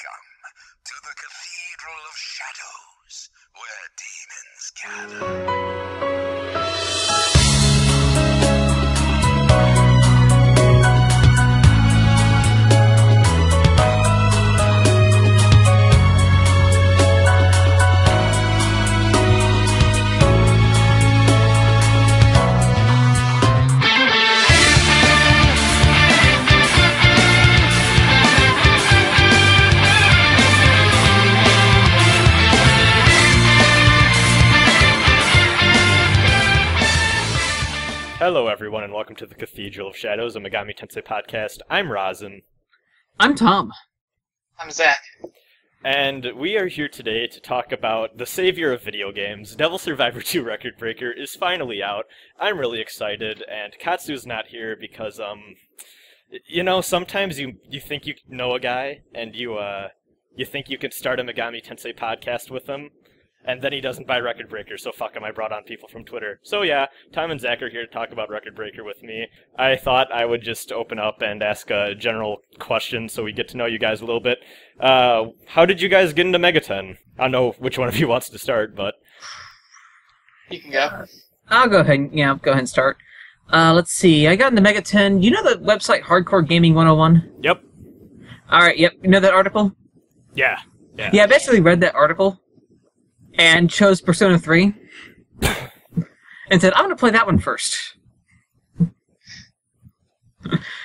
to the Cathedral of Shadows, where demons gather. Hello everyone and welcome to the Cathedral of Shadows, a Megami Tensei Podcast. I'm Rasen. I'm Tom. I'm Zach. And we are here today to talk about the savior of video games. Devil Survivor 2 Record Breaker is finally out. I'm really excited, and Katsu's not here because, you know, sometimes you think you know a guy, and you think you can start a Megami Tensei podcast with him, and then he doesn't buy Record Breaker, so fuck him, I brought on people from Twitter. So yeah, Tom and Zach are here to talk about Record Breaker with me. I thought I would just open up and ask a general question so we get to know you guys a little bit. How did you guys get into MegaTen? I don't know which one of you wants to start, but... You can go. I'll go ahead and start. Let's see, I got into MegaTen. You know the website Hardcore Gaming 101? Yep. Alright, yep. You know that article? Yeah. Yeah, I basically read that article and chose Persona 3 and said, I'm going to play that one first.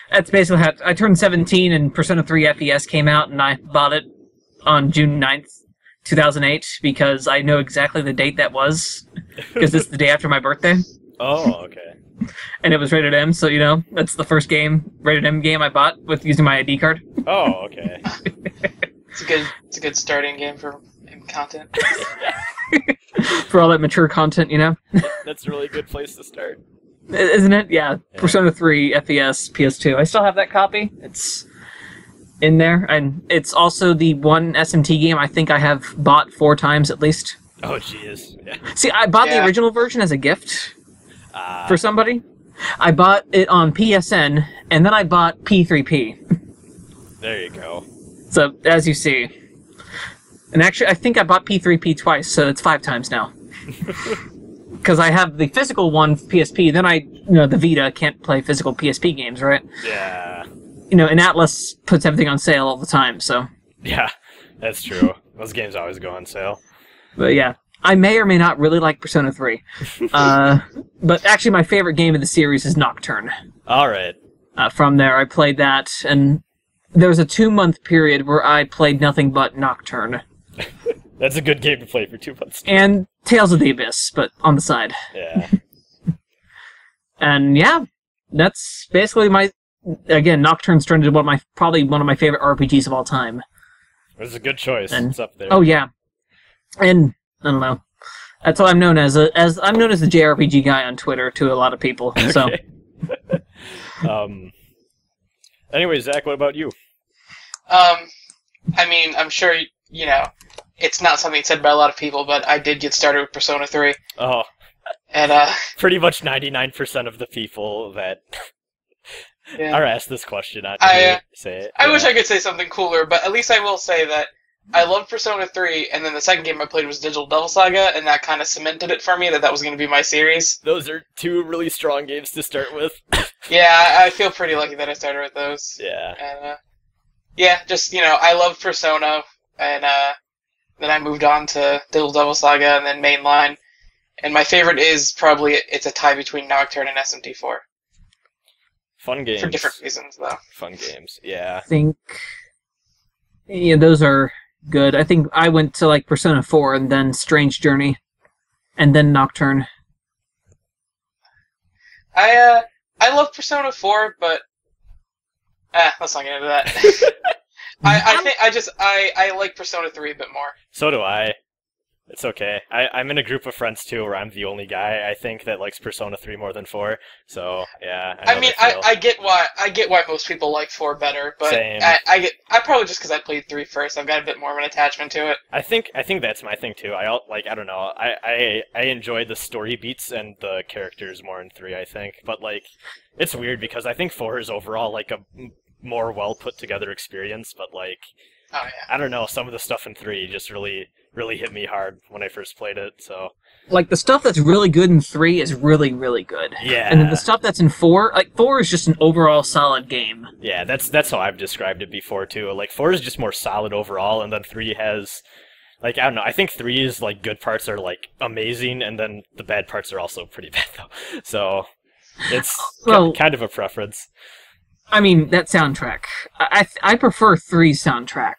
That's basically how I turned 17 and Persona 3 FES came out, and I bought it on June 9th, 2008, because I know exactly the date that was, because it's the day after my birthday. Oh, okay. And it was rated M, so, you know, that's the first rated M game I bought with using my ID card. Oh, okay. It's a good starting game for content. For all that mature content, you know? That's a really good place to start. Isn't it? Yeah. Persona 3, FES, PS2. I still have that copy. It's in there. And it's also the one SMT game I think I have bought 4 times at least. Oh, jeez. Yeah. See, I bought the original version as a gift for somebody. I bought it on PSN, and then I bought P3P. There you go. So, as you see. And actually, I think I bought P3P twice, so it's 5 times now. Because I have the physical one, PSP, then the Vita can't play physical PSP games, right? Yeah. You know, and Atlus puts everything on sale all the time, so... Yeah, that's true. Those games always go on sale. But yeah, I may or may not really like Persona 3. But actually, my favorite game of the series is Nocturne. Alright. From there, I played that, and there was a 2-month period where I played nothing but Nocturne. That's a good game to play for 2 months. And Tales of the Abyss, but on the side. Yeah. And yeah, that's basically again, Nocturne's turned into probably one of my favorite RPGs of all time. It was a good choice. It's up there. Oh yeah. And, I don't know. That's what I'm known as. I'm known as the JRPG guy on Twitter to a lot of people, so. Okay. Anyway, Zach, what about you? I mean, I'm sure, you know, it's not something said by a lot of people, but I did get started with Persona 3. Oh. And, pretty much 99% of the people that are asked this question say it. I wish I could say something cooler, but at least I will say that I loved Persona 3, and then the second game I played was Digital Devil Saga, and that kind of cemented it for me that was going to be my series. Those are 2 really strong games to start with. Yeah, I feel pretty lucky that I started with those. Yeah. And, yeah, just, you know, I loved Persona, and then I moved on to Digital Devil Saga and then Mainline. And my favorite is probably, it's a tie between Nocturne and SMT4. Fun games. For different reasons, though. Fun games, yeah. I think, yeah, those are good. I think I went to, like, Persona 4 and then Strange Journey, and then Nocturne. I love Persona 4, but let's not get into that. I like Persona 3 a bit more. So do I. It's okay. I'm in a group of friends too where I'm the only guy, I think, that likes Persona 3 more than 4. So, yeah. I get why most people like 4 better, but Same. I probably just because I played 3 first, I've got a bit more of an attachment to it. I think that's my thing too. I don't know. I enjoy the story beats and the characters more in 3, I think. But like it's weird because I think 4 is overall like a more well put together experience, but like Oh yeah. I don't know, some of the stuff in 3 just really hit me hard when I first played it, so... Like, the stuff that's really good in 3 is really, really good. Yeah. And then the stuff that's in 4, like, 4 is just an overall solid game. Yeah, that's how I've described it before, too. Like, 4 is just more solid overall, and then 3 has... Like, I don't know, I think 3's, like, good parts are, like, amazing, and then the bad parts are also pretty bad, though. So, it's kind of a preference. I mean, that soundtrack. I prefer 3's soundtrack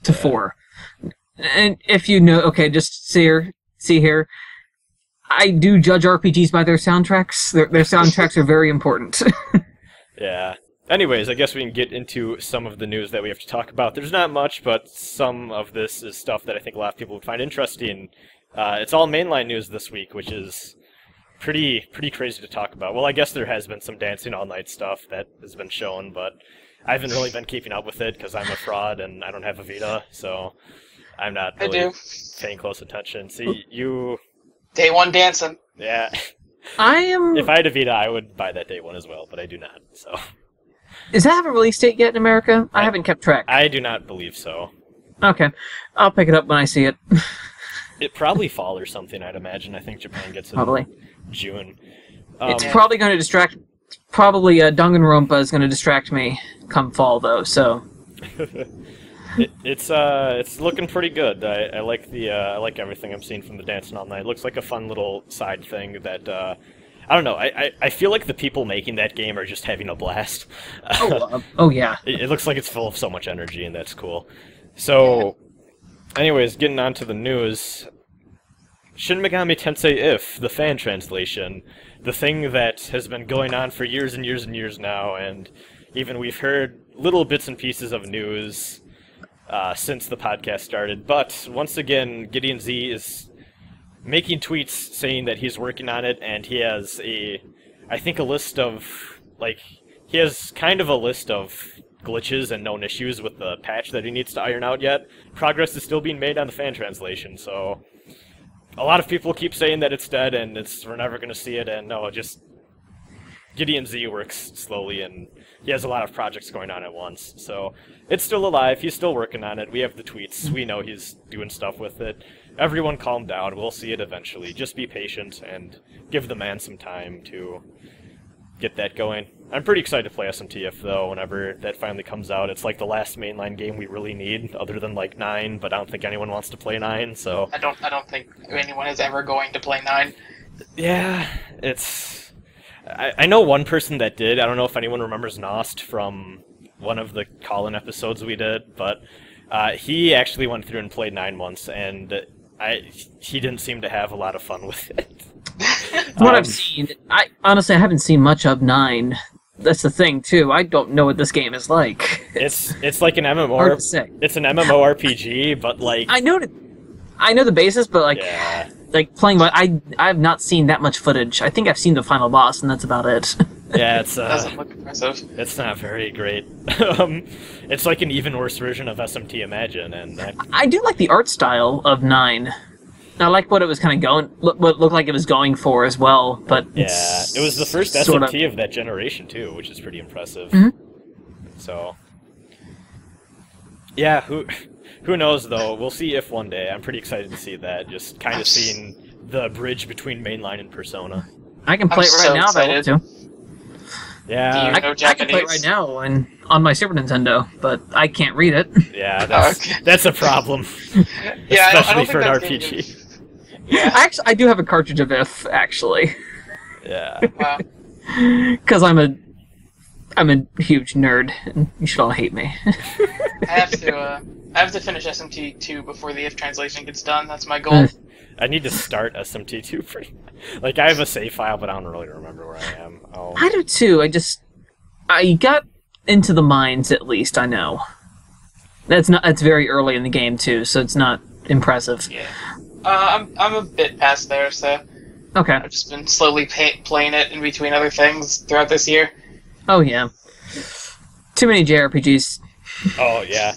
to 4. And if you know... Okay, just see here. I do judge RPGs by their soundtracks. Their soundtracks are very important. Yeah. Anyways, I guess we can get into some of the news that we have to talk about. There's not much, but some of this is stuff that I think a lot of people would find interesting. It's all mainline news this week, which is pretty crazy to talk about. Well, I guess there has been some Dancing All Night stuff that has been shown, but I haven't really been keeping up with it because I'm a fraud and I don't have a Vita, so I'm not really paying close attention. See, you... Day 1 dancing. Yeah. I am... If I had a Vita, I would buy that Day 1 as well, but I do not, so... Does that have a release date yet in America? I haven't kept track. I do not believe so. Okay. I'll pick it up when I see it. It probably fall or something, I'd imagine. I think Japan gets it in June. It's probably going to distract... Probably Danganronpa is going to distract me come fall, though, so... It's looking pretty good. I like I like everything I'm seeing from the Dancing All Night. It looks like a fun little side thing that I don't know. I feel like the people making that game are just having a blast. Oh yeah. It looks like it's full of so much energy, and that's cool. So, anyways, getting on to the news. Shin Megami Tensei IV, the fan translation, the thing that has been going on for years and years and years now, and even we've heard little bits and pieces of news since the podcast started. But once again, Gideon Z is making tweets saying that he's working on it, and he has I think a list of, like, he has kind of a list of glitches and known issues with the patch that he needs to iron out yet. Progress is still being made on the fan translation, so a lot of people keep saying that it's dead and we're never going to see it, and no, just Gideon Z works slowly, and he has a lot of projects going on at once, so it's still alive, he's still working on it, we have the tweets, we know he's doing stuff with it. Everyone calm down, we'll see it eventually. Just be patient and give the man some time to get that going. I'm pretty excited to play SMTF, though, whenever that finally comes out. It's like the last mainline game we really need, other than, like, 9, but I don't think anyone wants to play 9, so... I don't think anyone is ever going to play 9. Yeah, it's... I know one person that did. I don't know if anyone remembers Nost from one of the call-in episodes we did, but he actually went through and played 9 once, and he didn't seem to have a lot of fun with it. What I've seen, I haven't seen much of 9. That's the thing too. I don't know what this game is like. It's like an MMO. Hard to say. It's an MMORPG, but like I know the basis, but like like playing. I have not seen that much footage. I think I've seen the final boss, and that's about it. Yeah, it's doesn't look impressive. It's not very great. It's like an even worse version of SMT Imagine, and I do like the art style of 9. I like what it was kind of going, what it looked like it was going for as well. But yeah, it was the first SMT of that generation too, which is pretty impressive. Mm-hmm. So yeah, who knows though? We'll see if one day. I'm pretty excited to see that. Just kind of seeing the bridge between mainline and Persona. I can play it right now if I want to. Yeah, I can play it right now on my Super Nintendo, but I can't read it. Yeah, that's a problem. Yeah, especially I don't for an think RPG. Yeah. Actually, I do have a cartridge of If, actually. Yeah. Wow. Because I'm a huge nerd, and you should all hate me. I have to finish SMT 2 before the If translation gets done. That's my goal. I need to start SMT 2 pretty. Like, I have a save file, but I don't really remember where I am. I do too. I got into the mines at least. I know. That's very early in the game too, so it's not impressive. Yeah. I'm a bit past there, so okay. I've just been slowly playing it in between other things throughout this year. Oh yeah. Too many JRPGs. Oh yeah.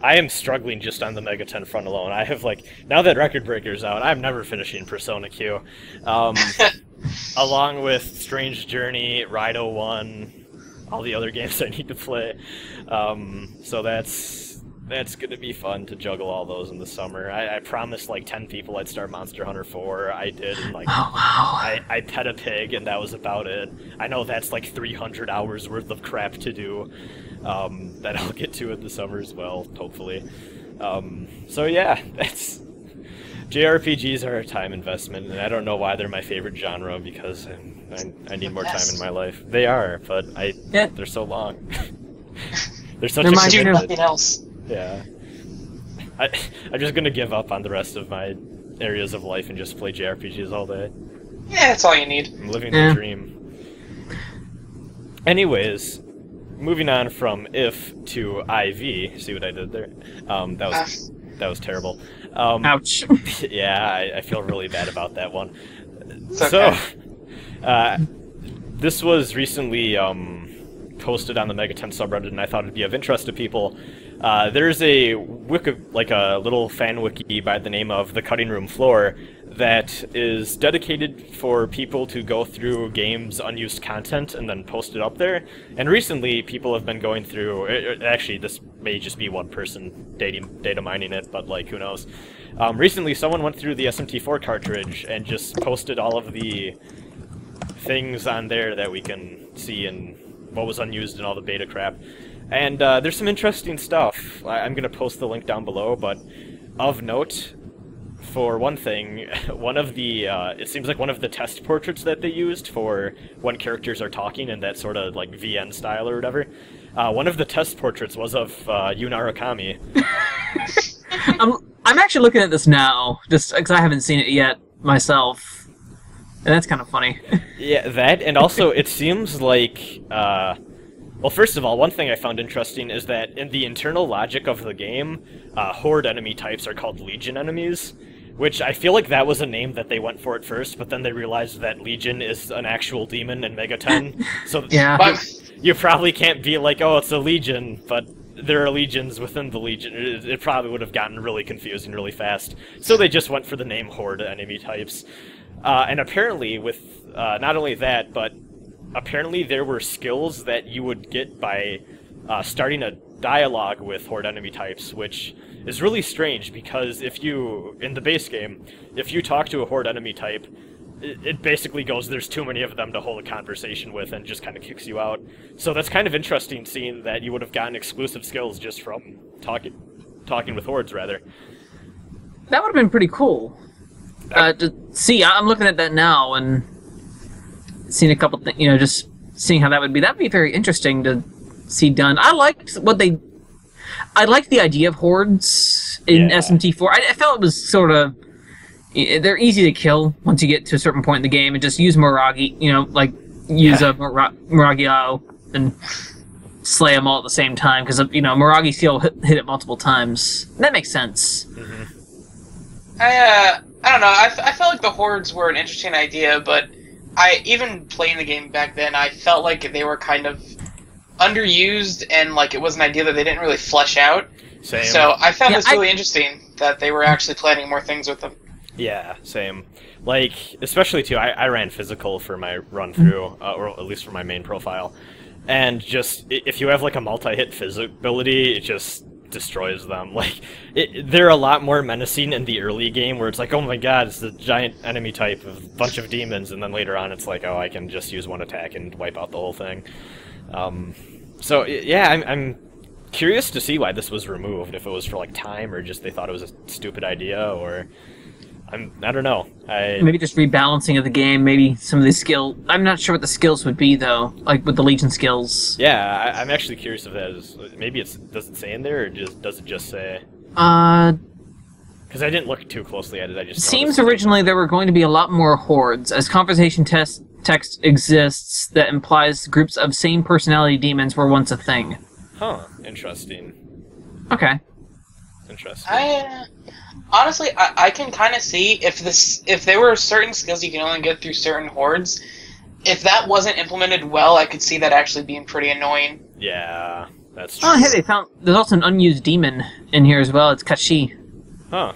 I am struggling just on the MegaTen front alone. I have, like, now that Record Breaker's out, I'm never finishing Persona Q. Along with Strange Journey, Raiiiinboooow, all the other games I need to play. So that's That's gonna be fun to juggle all those in the summer. I promised like 10 people I'd start Monster Hunter 4. I did, and like Oh wow. I pet a pig, and that was about it. I know that's like 300 hours worth of crap to do, that I'll get to in the summer as well, hopefully. So yeah, that's... JRPGs are a time investment, and I don't know why they're my favorite genre, because I need more time in my life. They are, but they're so long. They're such They're a my Do commitment. nothing else. Yeah. I'm just gonna give up on the rest of my areas of life and just play JRPGs all day. Yeah, that's all you need. I'm living the dream. Anyways, moving on from if to IV. See what I did there? That was terrible. Ouch. Yeah, I feel really bad about that one. It's okay. So, this was recently posted on the MegaTen subreddit, and I thought it'd be of interest to people. There's a little fan wiki by the name of The Cutting Room Floor that is dedicated for people to go through games' unused content and then post it up there. And recently, people have been going through... Actually, this may just be one person data mining it, but, like, who knows. Recently, someone went through the SMT4 cartridge and just posted all of the things on there that we can see and what was unused and all the beta crap. And there's some interesting stuff. I'm going to post the link down below, but of note... For one thing, one of the, it seems like one of the test portraits that they used for when characters are talking in that sort of, like, VN style or whatever, one of the test portraits was of Yuna Arakami. I'm actually looking at this now, just because I haven't seen it yet myself, and that's kind of funny. Yeah, that, and also it seems like, well, first of all, one thing I found interesting is that in the internal logic of the game, Horde enemy types are called Legion enemies, which I feel like that was a name that they went for at first, but then they realized that Legion is an actual demon in MegaTen, so Yeah. you probably can't be like, oh, it's a Legion, but there are legions within the Legion. It probably would have gotten really confusing really fast, so they just went for the name Horde enemy types. And apparently with, not only that, but apparently there were skills that you would get by starting a dialogue with Horde enemy types, which is really strange, because if you, in the base game, if you talk to a Horde enemy type, it basically goes, there's too many of them to hold a conversation with, and just kind of kicks you out. So that's kind of interesting, seeing that you would have gotten exclusive skills just from talking with Hordes, rather. That would have been pretty cool. To see, I'm looking at that now, and seeing a couple things, just seeing how that would be. That'd be very interesting to see done. I liked the idea of Hordes in SMT4. I felt it was sort of... They're easy to kill once you get to a certain point in the game, and just use Moragi, use a Moragi and slay them all at the same time, because, Moragi skill hit it multiple times. That makes sense. Mm-hmm. I don't know, I felt like the Hordes were an interesting idea, but even playing the game back then, I felt like they were kind of underused, and like it was an idea that they didn't really flesh out. Same. So I found this really interesting that they were actually planning more things with them. Yeah, same. Like, especially too, I ran physical for my run through, or at least for my main profile, and just if you have like a multi-hit phys ability, it just destroys them. Like, they're a lot more menacing in the early game, where it's like, oh my god, it's the giant enemy type of a bunch of demons, and then later on it's like, oh, I can just use one attack and wipe out the whole thing. So yeah, I'm curious to see why this was removed, if it was for like time, or just they thought it was a stupid idea, or I don't know. Maybe just rebalancing of the game, maybe some of the skill... I'm not sure what the skills would be, though, like with the Legion skills. Yeah, I'm actually curious if that is... Maybe does it say in there, or does it just say... Because I didn't look too closely at it, I just... Seems originally there were going to be a lot more Hordes, as conversation text exists that implies groups of same personality demons were once a thing. Huh, interesting. Okay. Interesting. Honestly, I can kind of see if there were certain skills you can only get through certain Hordes, if that wasn't implemented well, I could see that actually being pretty annoying. Yeah, that's true. Oh, hey, there's also an unused demon in here as well. It's Kashi. Huh.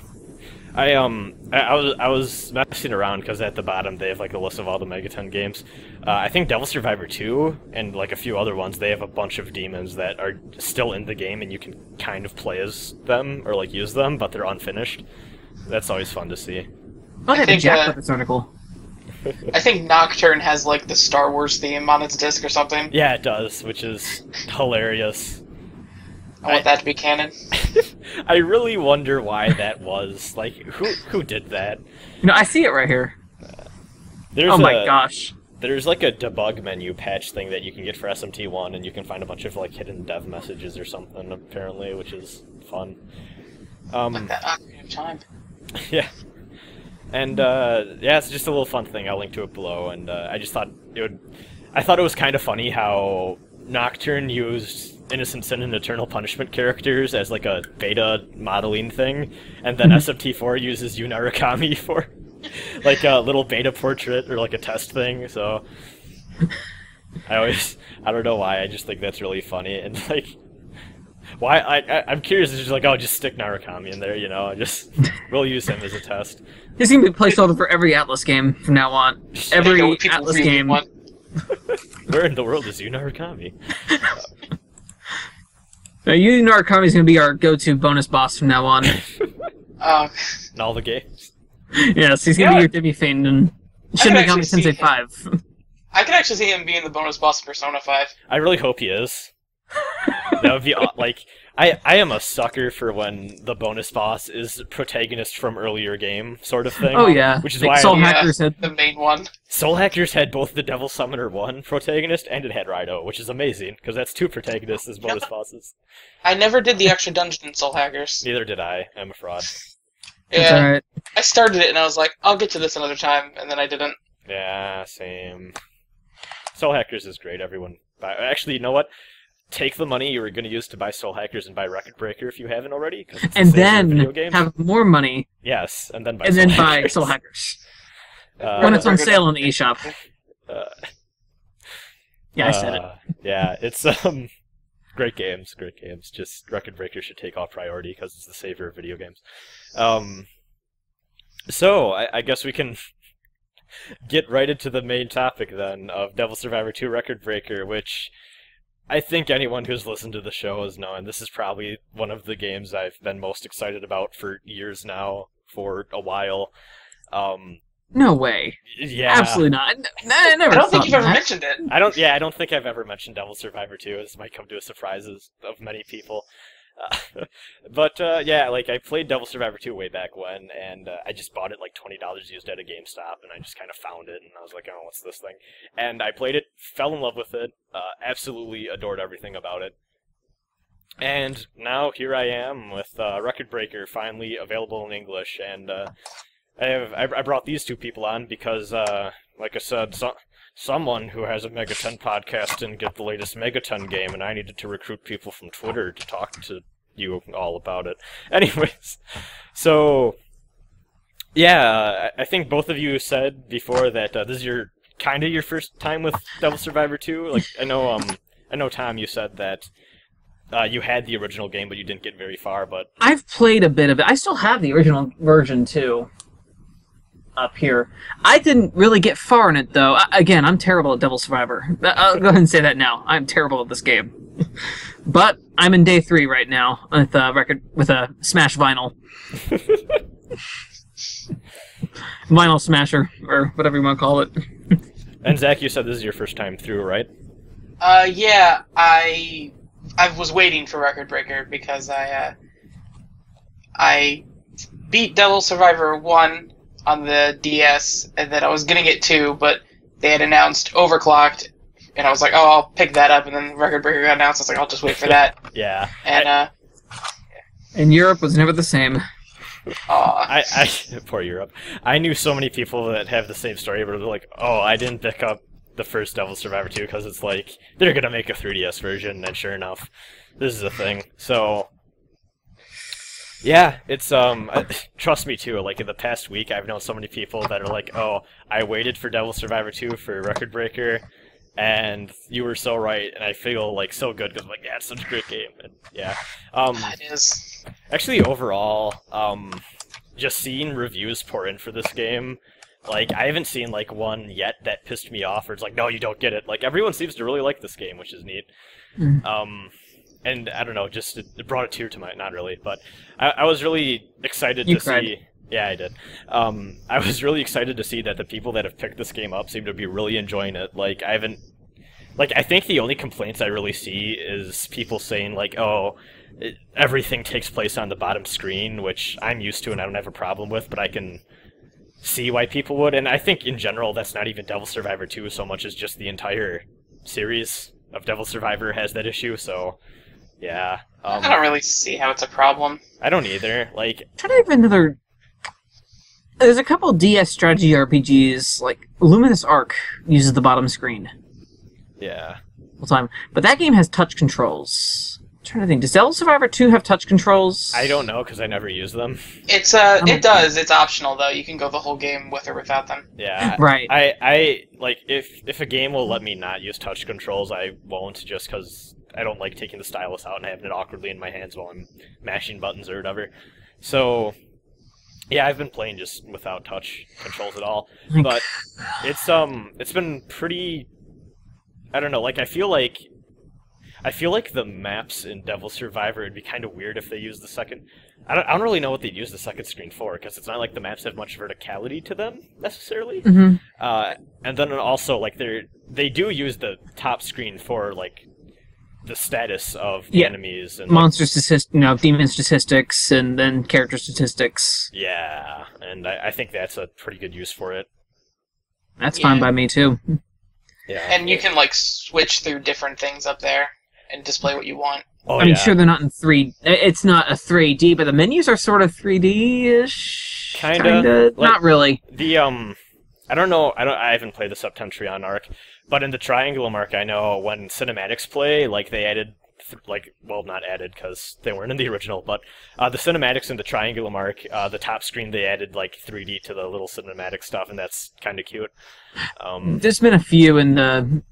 I was messing around because at the bottom they have like a list of all the MegaTen games. I think Devil Survivor 2 and like a few other ones, they have a bunch of demons that are still in the game and you can kind of play as them or like use them, but they're unfinished. That's always fun to see. Oh, they have a Jack with this article. I think Nocturne has like the Star Wars theme on its disc or something. Yeah, it does, which is hilarious. I want that to be canon. I really wonder why that was. Like, who did that? No, I see it right here. There's oh my gosh. There's like a debug menu patch thing that you can get for SMT1, and you can find a bunch of like hidden dev messages or something, apparently, which is fun. Like that Ocarina of Time. Yeah. And yeah, it's just a little fun thing. I'll link to it below, and I just thought I thought it was kind of funny how Nocturne used Innocent Sin and Eternal Punishment characters as like a beta modeling thing, and then SMT4 uses Yu Narukami for like a little beta portrait or like a test thing. So I don't know why, I just think that's really funny, and like why I'm curious. It's just like, oh, just stick Narukami in there, you know, we'll use him as a test. He's gonna be placeholder for every Atlus game from now on. Every Atlus game. Where in the world is Yu Narukami? Yu Narukami is gonna be our go-to bonus boss from now on. In all the games. Yes, he's gonna be your Demi Fiend in Shin Megami Tensei V. I could actually see him being the bonus boss of Persona 5. I really hope he is. That would be like I am a sucker for when the bonus boss is protagonist from earlier game sort of thing. Oh yeah, which is like why Soul Hackers had the main one. Soul Hackers had both the Devil Summoner 1 protagonist and it had Raido, which is amazing because that's two protagonists as bonus bosses. I never did the extra dungeon in Soul Hackers. Neither did I. I'm a fraud. Yeah, right. I started it and I was like, I'll get to this another time, and then I didn't. Yeah, same. Soul Hackers is great. Everyone buy. Actually, you know what? Take the money you were going to use to buy Soul Hackers and buy Record Breaker if you haven't already. And then have more money. Yes, and then buy Soul Hackers. When it's on sale on the eShop. Yeah, I said it. Yeah, it's great games, great games. Just Record Breaker should take off priority because it's the savior of video games. So I guess we can get right into the main topic then of Devil Survivor 2 Record Breaker, which I think anyone who's listened to the show has known. This is probably one of the games I've been most excited about for years now, for a while. No way. Yeah. Absolutely not. I never I don't think you've ever that. mentioned it. I don't think I've ever mentioned Devil Survivor 2. This might come to a surprise of many people. But yeah, like I played Devil Survivor 2 way back when, and I just bought it like $20 used at a GameStop, and I just kind of found it, and I was like, oh, what's this thing? And I played it, fell in love with it, absolutely adored everything about it. And now here I am with Record Breaker finally available in English, and I brought these two people on because, like I said, someone who has a MegaTen podcast didn't get the latest MegaTen game, and I needed to recruit people from Twitter to talk to you all about it. Anyways, so yeah, I think both of you said before that this is your first time with Devil Survivor 2. Like I know Tom, you said that you had the original game, but you didn't get very far. But I've played a bit of it. I still have the original version too. Up here. I didn't really get far in it, though. Again, I'm terrible at Devil Survivor. I'll go ahead and say that now. I'm terrible at this game. But I'm in day 3 right now with a Smash vinyl. Vinyl Smasher, or whatever you want to call it. And Zach, you said this is your first time through, right? Yeah, I was waiting for Record Breaker because I beat Devil Survivor 1 on the DS, and then I was gonna get 2, but they had announced Overclocked, and I was like, oh, I'll pick that up, and then Record Breaker got announced, I was like, I'll just wait for that. Yeah. And, and Europe was never the same. Poor Europe. I knew so many people that have the same story, but they're like, oh, I didn't pick up the first Devil Survivor 2, because it's like, they're gonna make a 3DS version, and sure enough, this is a thing. So yeah, it's trust me too, like in the past week I've known so many people that are like, oh, I waited for Devil Survivor 2 for Record Breaker, and you were so right, and I feel like so good because I'm like, yeah, it's such a great game. And yeah. it is. Actually, overall, just seeing reviews pour in for this game, like, I haven't seen, like, one yet that pissed me off, or it's like, no, you don't get it. Like, everyone seems to really like this game, which is neat. And, I don't know, just, it brought a tear to my... Not really, but I was really excited to see... Yeah, I did. I was really excited to see that the people that have picked this game up seem to be really enjoying it. Like, I haven't... Like, I think the only complaints I really see is people saying, like, oh, everything takes place on the bottom screen, which I'm used to and I don't have a problem with, but I can see why people would. And I think, in general, that's not even Devil Survivor 2 so much as just the entire series of Devil Survivor has that issue, so... Yeah. I don't really see how it's a problem. I don't either. Like... Try to have another... There's a couple DS strategy RPGs, like Luminous Arc uses the bottom screen. Yeah. All the time. But that game has touch controls. I'm trying to think. Does Devil Survivor 2 have touch controls? I don't know, because I never use them. It's it does. It's optional, though. You can go the whole game with or without them. Yeah. Right. I like, if a game will let me not use touch controls, I won't, just because I don't like taking the stylus out and having it awkwardly in my hands while I'm mashing buttons or whatever. So... Yeah, I've been playing just without touch controls at all, but it's been pretty. I don't know. Like I feel like the maps in Devil Survivor, it'd be kind of weird if they use the second. I don't really know what they'd use the second screen for, because it's not like the maps have much verticality to them necessarily. Mm-hmm. And then also like they do use the top screen for like the status of the enemies and monster statistics, demon statistics, and then character statistics. Yeah, and I think that's a pretty good use for it. That's fine by me too. Yeah, and you can like switch through different things up there and display what you want. Oh, I'm sure they're not in 3. It's not a 3D, but the menus are sort of 3D-ish. Kinda. Like, not really. The I don't know. I haven't played the Septentrion arc, but in the Triangulum arc, I know when cinematics play, like they added, not added because they weren't in the original, but the cinematics in the Triangulum arc, the top screen they added like 3D to the little cinematic stuff, and that's kind of cute. There's been a few in the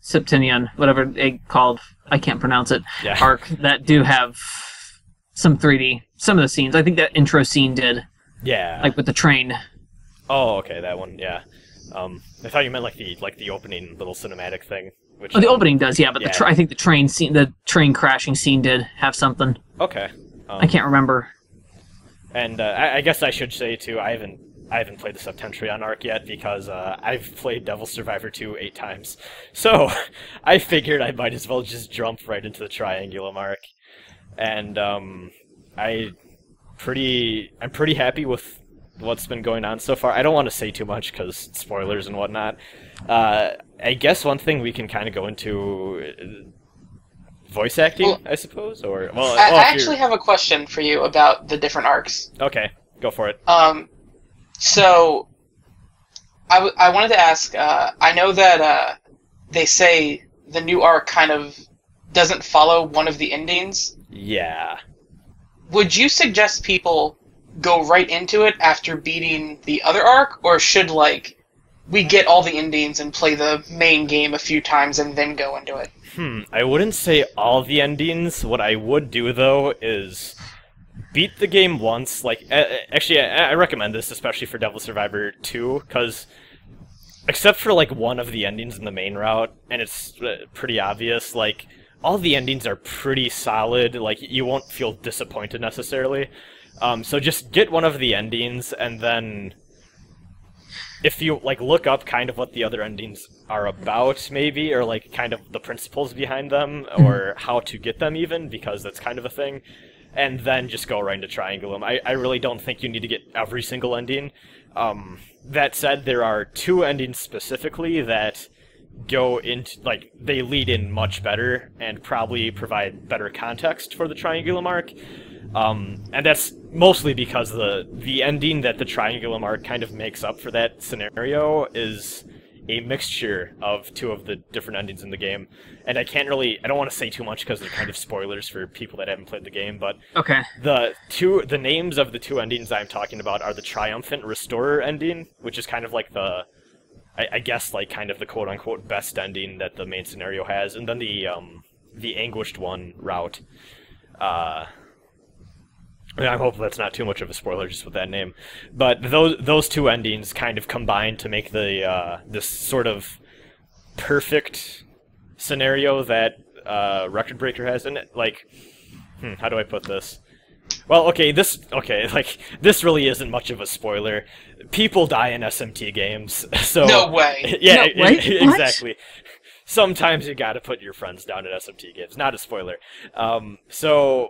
Septentrion, whatever they called, I can't pronounce it, arc that do have some 3D. Some of the scenes, I think that intro scene did. Yeah. Like with the train. Oh, okay, that one, yeah. I thought you meant like the opening little cinematic thing. Which, the opening does, yeah, but I think the train scene, the train crashing scene did have something. Okay. I can't remember. And I guess I should say too, I haven't played the Septentrion arc yet because I've played Devil Survivor 2 8 times. So I figured I might as well just jump right into the Triangulum arc. And I'm pretty happy with what's been going on so far. I don't want to say too much because spoilers and whatnot. I guess one thing we can kind of go into voice acting, I suppose, or I actually have a question for you about the different arcs. Okay, go for it. So I wanted to ask. I know that they say the new arc kind of doesn't follow one of the endings. Yeah. Would you suggest people go right into it after beating the other arc, or should we get all the endings and play the main game a few times and then go into it? I wouldn't say all the endings. What I would do though is beat the game once. Actually, I recommend this especially for Devil Survivor 2 because except for one of the endings in the main route, and it's pretty obvious, all the endings are pretty solid. You won't feel disappointed necessarily. So just get one of the endings, and then if you look up kind of what the other endings are about, maybe, or kind of the principles behind them, or how to get them even, because that's kind of a thing, and then just go right into Triangulum. I really don't think you need to get every single ending. That said, there are 2 endings specifically that go into, they lead in much better and probably provide better context for the Triangulum arc. And that's mostly because the ending that the Triangulum arc kind of makes up for that scenario is a mixture of 2 of the different endings in the game. And I don't want to say too much because they're kind of spoilers for people that haven't played the game, but okay. The names of the 2 endings I'm talking about are the Triumphant Restorer ending, which is kind of I guess kind of the quote-unquote best ending that the main scenario has, and then the Anguished One route. I hope that's not too much of a spoiler just with that name. But those two endings kind of combine to make the this sort of perfect scenario that Record Breaker has in it. Like, how do I put this? Well, this really isn't much of a spoiler. People die in SMT games, so No way. Yeah, No, wait, exactly. Sometimes you gotta put your friends down in SMT games. Not a spoiler. So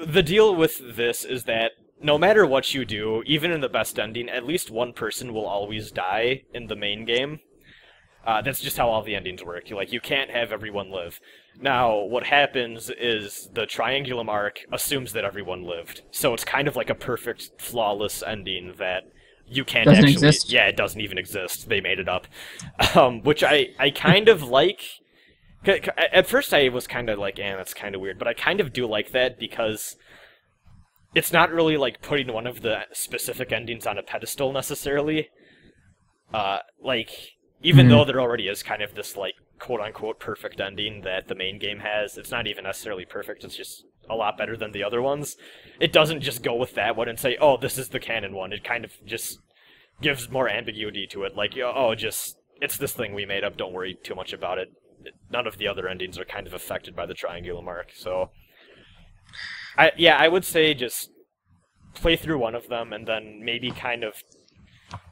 the deal with this is that no matter what you do, even in the best ending, at least one person will always die in the main game. That's just how all the endings work. You can't have everyone live. Now, what happens is the Triangulum arc assumes that everyone lived. So it's kind of like a perfect, flawless ending that you can't Doesn't actually... exist? Yeah, it doesn't even exist. They made it up. Which I kind of like... At first I was kind of like, that's kind of weird. But I kind of do like that because it's not really like putting one of the specific endings on a pedestal necessarily. Even though there already is kind of this, like, quote-unquote perfect ending that the main game has, it's not even necessarily perfect, it's just a lot better than the other ones. It doesn't just go with that one and say, oh, this is the canon one. It kind of just gives more ambiguity to it, like, it's this thing we made up, don't worry too much about it. None of the other endings are kind of affected by the Triangulum arc, so... I would say just play through one of them, and then maybe kind of...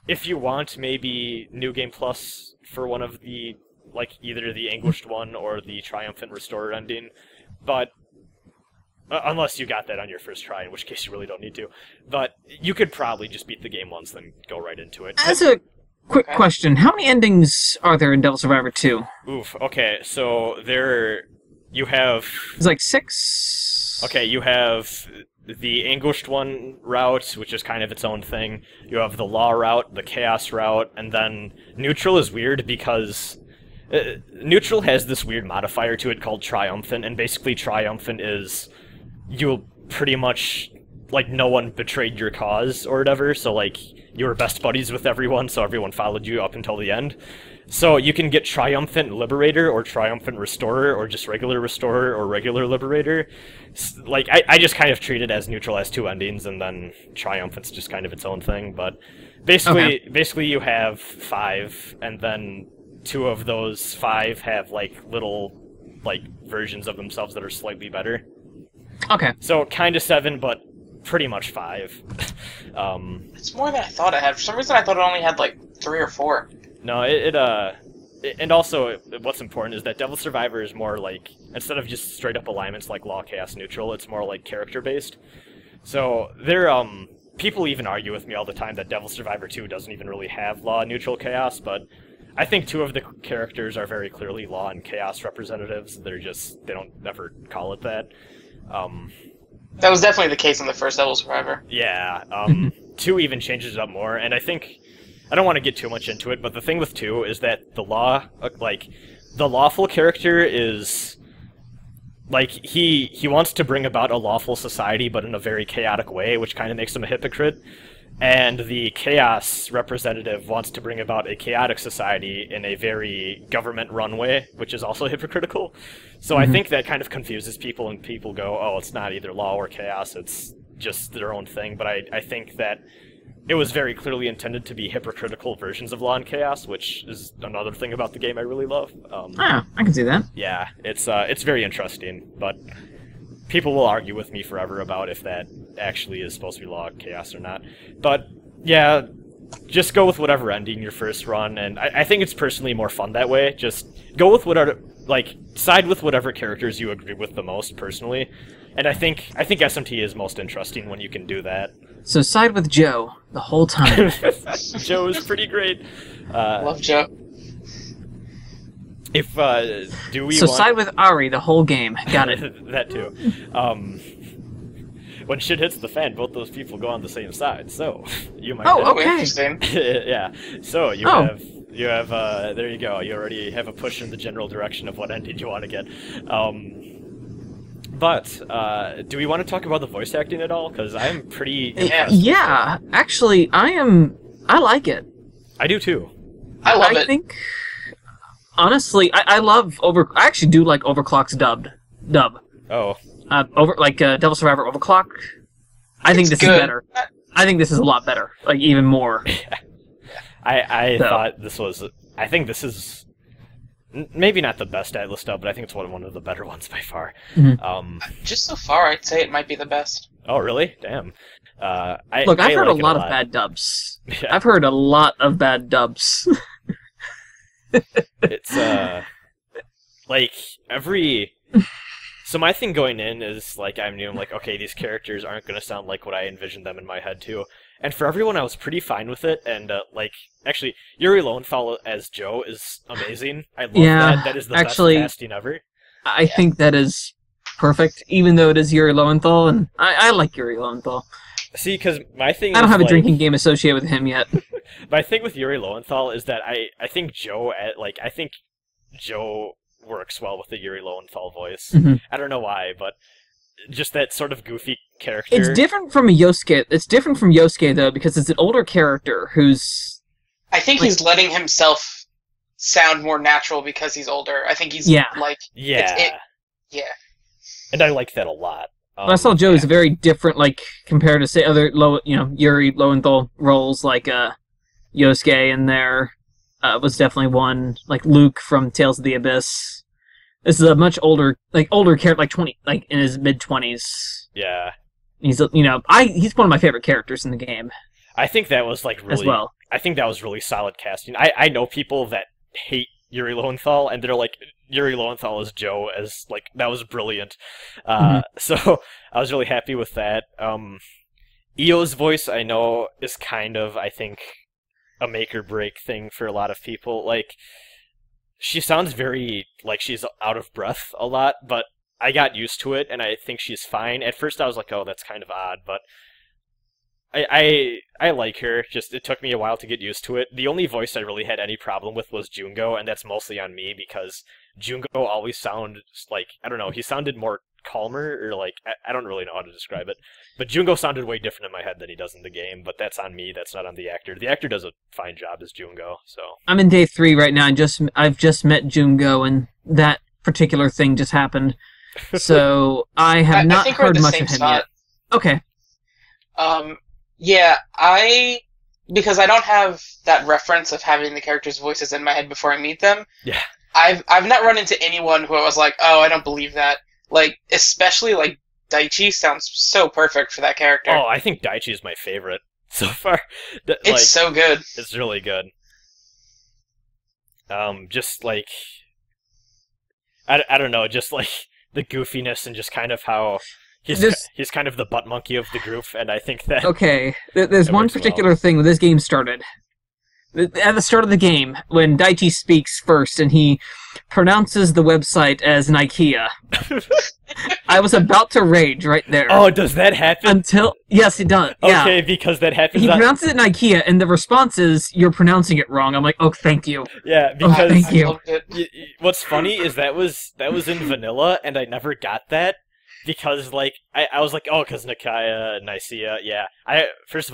If you want, maybe New Game Plus for one of the, like, either the Anguished one or the Triumphant Restorer ending, but unless you got that on your first try, in which case you really don't need to. But you could probably just beat the game once, then go right into it. As a quick question, how many endings are there in Devil Survivor 2? Oof, okay, so you have... It's like 6? Okay, you have the Anguished one route, which is kind of its own thing. You have the Law route, the Chaos route, and then Neutral is weird because Neutral has this weird modifier to it called Triumphant, and basically Triumphant is you pretty much, like, no one betrayed your cause or whatever, so, like, you were best buddies with everyone, so everyone followed you up until the end. So you can get Triumphant Liberator, or Triumphant Restorer, or just regular Restorer, or regular Liberator. Like, I just kind of treat it as Neutral as two endings, and then Triumphant's just kind of its own thing, but basically you have 5, and then 2 of those 5 have, like, little, like, versions of themselves that are slightly better. Okay. So, kind of 7, but pretty much 5. It's more than I thought it had. For some reason I thought it only had, like, 3 or 4. No, and also, what's important is that Devil Survivor is more like, instead of just straight-up alignments like Law, Chaos, Neutral, it's more like character-based. So, people even argue with me all the time that Devil Survivor 2 doesn't even really have Law, Neutral, Chaos, but I think 2 of the characters are very clearly Law and Chaos representatives. They don't ever call it that. That was definitely the case in the first Devil Survivor. Yeah, 2 even changes it up more, and I think... I don't want to get too much into it, but the thing with 2 is that the lawful character is, like, he wants to bring about a lawful society, but in a very chaotic way, which kind of makes him a hypocrite. And the Chaos representative wants to bring about a chaotic society in a very government-run way, which is also hypocritical. So I think that kind of confuses people, and people go, oh, it's not either Law or Chaos, it's just their own thing. But I think that it was very clearly intended to be hypocritical versions of Law and Chaos, which is another thing about the game I really love. I can see that. Yeah, it's very interesting, but people will argue with me forever about if that actually is supposed to be Law, Chaos, or not. But, yeah, just go with whatever ending your first run, and I think it's personally more fun that way. Just go with side with whatever characters you agree with the most, personally. And I think SMT is most interesting when you can do that. So side with Joe the whole time. Joe is pretty great. Love Joe. Side with Ari the whole game. Got it. That too. When shit hits the fan, both those people go on the same side. So you might. Oh, okay. Interesting. Yeah. So you have. There you go. You already have a push in the general direction of what ending you want to get. But, do we want to talk about the voice acting at all? Because I'm pretty impressed. Yeah, actually, I like it. I do too. I love it. I think, honestly, I I actually do like Overclock's dub. Oh. Devil Survivor Overclock. I think It's this is good. better. I think this is a lot better. Like, even more. I So. thought this was. I think this is maybe not the best Atlus dub, but I think it's one of the better ones by far. Mhm. Just so far, I'd say it might be the best. Oh, really? Damn. Look, I've heard like a it lot of bad dubs. Yeah. I've heard a lot of bad dubs. It's like every. So my thing going in is like I'm new. I'm like, okay, these characters aren't gonna sound like what I envisioned them in my head too. And for everyone, I was pretty fine with it. And like, actually, Yuri Lowenthal as Joe is amazing. I love Yeah, that. That is the actually, best casting ever. I think that is perfect, even though it is Yuri Lowenthal, and I like Yuri Lowenthal. See, because my thing. I don't is, have a like, drinking game associated with him yet. My thing with Yuri Lowenthal is that I think Joe I think Joe works well with the Yuri Lowenthal voice. Mhm. I don't know why, but just that sort of goofy character. It's different from a Yosuke. It's different from Yosuke though, because it's an older character who's I think he's letting himself sound more natural because he's older. I think he's like Yeah. yeah. And I like that a lot. I saw Joe is very different, like compared to say other Yuri Lowenthal roles like Yosuke in there was definitely one, like Luke from Tales of the Abyss. This is a much older character, like 20, like in his mid-20s. Yeah. He's he's one of my favorite characters in the game I think that was like really as well. I think that was really solid casting. I know people that hate Yuri Lowenthal and they're like Yuri Lowenthal as Joe as like that was brilliant. So I was really happy with that. Io's voice I know is kind of I think a make or break thing for a lot of people. Like she sounds very like she's out of breath a lot, but I got used to it and I think she's fine. At first I was like, oh, that's kind of odd, but I like her. Just it took me a while to get used to it. The only voice I really had any problem with was Jungo, and that's mostly on me because Jungo always sounded like I don't know. He sounded more calmer or like I don't really know how to describe it. But Jungo sounded way different in my head than he does in the game. But that's on me. That's not on the actor. The actor does a fine job as Jungo. So I'm in day 3 right now, and I've just met Jungo, and that particular thing just happened. So I have not think we're at heard the much same of him spot. yet. Okay. Yeah, because I don't have that reference of having the characters' voices in my head before I meet them. yeah. I've not run into anyone who I was like, oh, I don't believe that. Like, especially like Daichi sounds so perfect for that character. Oh, I think Daichi is my favorite so far. It's so good. It's really good. Just like I don't know, just like the goofiness and just kind of how he's kind of the butt monkey of the group, and I think that Okay, there's It one works particular well. thing when this game started. At the start of the game, when Daichi speaks first and he pronounces the website as an IKEA, I was about to rage right there. Oh, does that happen? Yes, it does. Yeah. Okay, because that happens. He pronounces it in IKEA, and the response is, "You're pronouncing it wrong." I'm like, "Oh, thank you." Yeah, Oh, because thank you. I loved it. What's funny is that was in vanilla, and I never got that because like I was like, oh, because Nicaea, Nicaea, yeah. First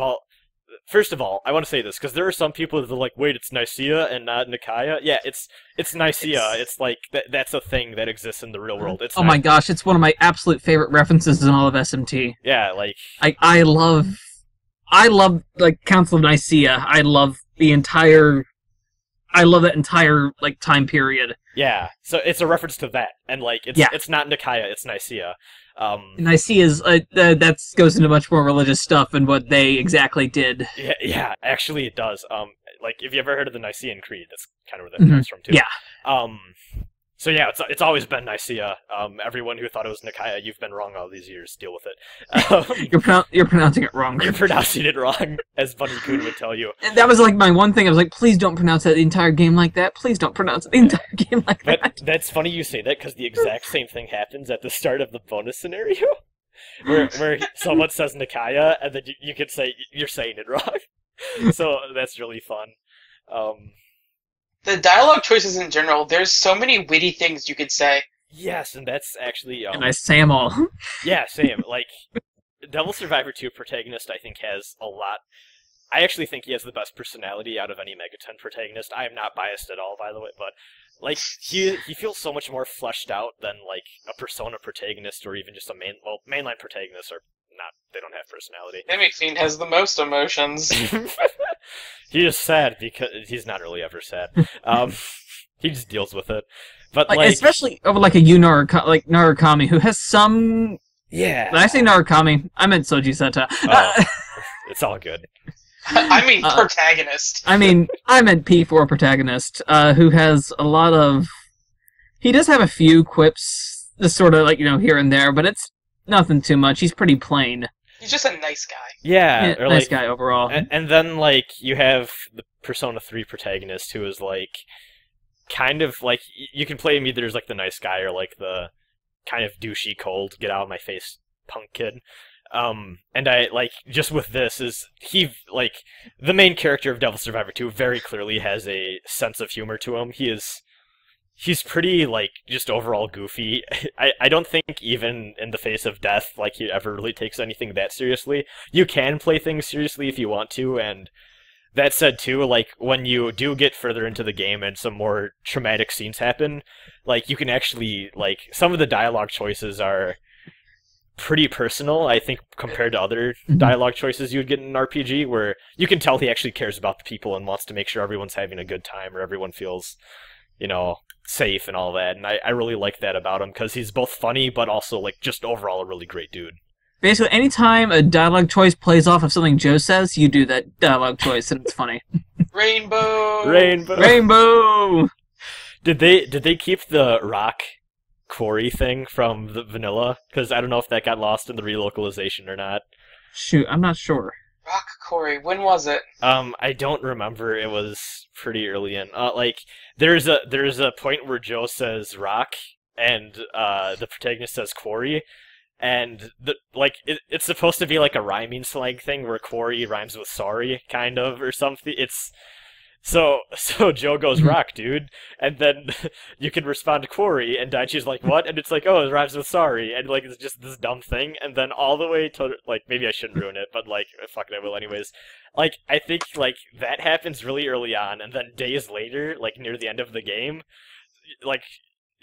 of all, I want to say this because there are some people that are like, wait, it's Nicaea and not Nicaea. Yeah, it's Nicaea. It's like that's a thing that exists in the real world. It's Oh my gosh, it's one of my absolute favorite references in all of SMT. Yeah, like I love like Council of Nicaea. I love that entire like time period. yeah. So it's a reference to that, and like it's not Nicaea, it's Nicaea. Nicaea's that goes into much more religious stuff and what they exactly did. Yeah, actually it does. Like if you ever heard of the Nicene Creed, that's kind of where that comes from too. Yeah. So yeah, it's always been Nicaea. Everyone who thought it was Nicaea, you've been wrong all these years. Deal with it. You're pronouncing it wrong. You're pronouncing it wrong, as Bunny Kun would tell you. And that was like my one thing. I was like, please don't pronounce that the entire game like that. Please don't pronounce the entire game like that. That's funny you say that because the exact same thing happens at the start of the bonus scenario, where someone says Nicaea and then you can say you're saying it wrong. So that's really fun. The dialogue choices in general, there's so many witty things you could say. Yes, and that's actually And I say them all. yeah, same. Like Devil Survivor 2 protagonist, I think has a lot. I actually think he has the best personality out of any MegaTen protagonist. I am not biased at all, by the way, but like he feels so much more fleshed out than like a Persona protagonist or even just a mainline protagonist are not they don't have personality. Mimic Fiend has the most emotions. He is sad because he's not really ever sad. He just deals with it. But especially over like a like Narukami, who has some. Yeah. When I say Narukami, I meant Soji Seta. Oh, it's all good. I mean, protagonist. I meant P4 protagonist, who has a lot of. He does have a few quips, just sort of like here and there, but it's nothing too much. He's pretty plain. He's just a nice guy. Yeah, or nice guy overall. And then you have the Persona 3 protagonist who is kind of you can play him either as the nice guy or the kind of douchey, cold, get out of my face punk kid. And I just with this is he the main character of Devil Survivor 2 very clearly has a sense of humor to him. He's pretty just overall goofy. I don't think even in the face of death he ever really takes anything that seriously. You can play things seriously if you want to, and that said too, when you do get further into the game and some more traumatic scenes happen, you can actually some of the dialogue choices are pretty personal, I think, compared to other dialogue choices you would get in an RPG, where you can tell he actually cares about the people and wants to make sure everyone's having a good time or everyone feels, safe and all that. And I really like that about him, because he's both funny, but also, just overall a really great dude. Basically, anytime a dialogue choice plays off of something Joe says, you do that dialogue choice, and it's funny. Rainbow! Rainbow! Did they keep the rock quarry thing from the vanilla? Because I don't know if that got lost in the relocalization or not. Shoot, I'm not sure. Rock Quarry, when was it? I don't remember. It was pretty early in. There's a point where Joe says rock, and the protagonist says quarry, and it's supposed to be a rhyming slang thing where quarry rhymes with sorry, kind of, or something. It's so Joe goes rock, dude, and then you can respond to quarry, and Daichi's like, what? And it's oh, it rhymes with sorry, and it's just this dumb thing, and then all the way to maybe I shouldn't ruin it, but fuck it, I will anyways. I think that happens really early on, and then days later, near the end of the game,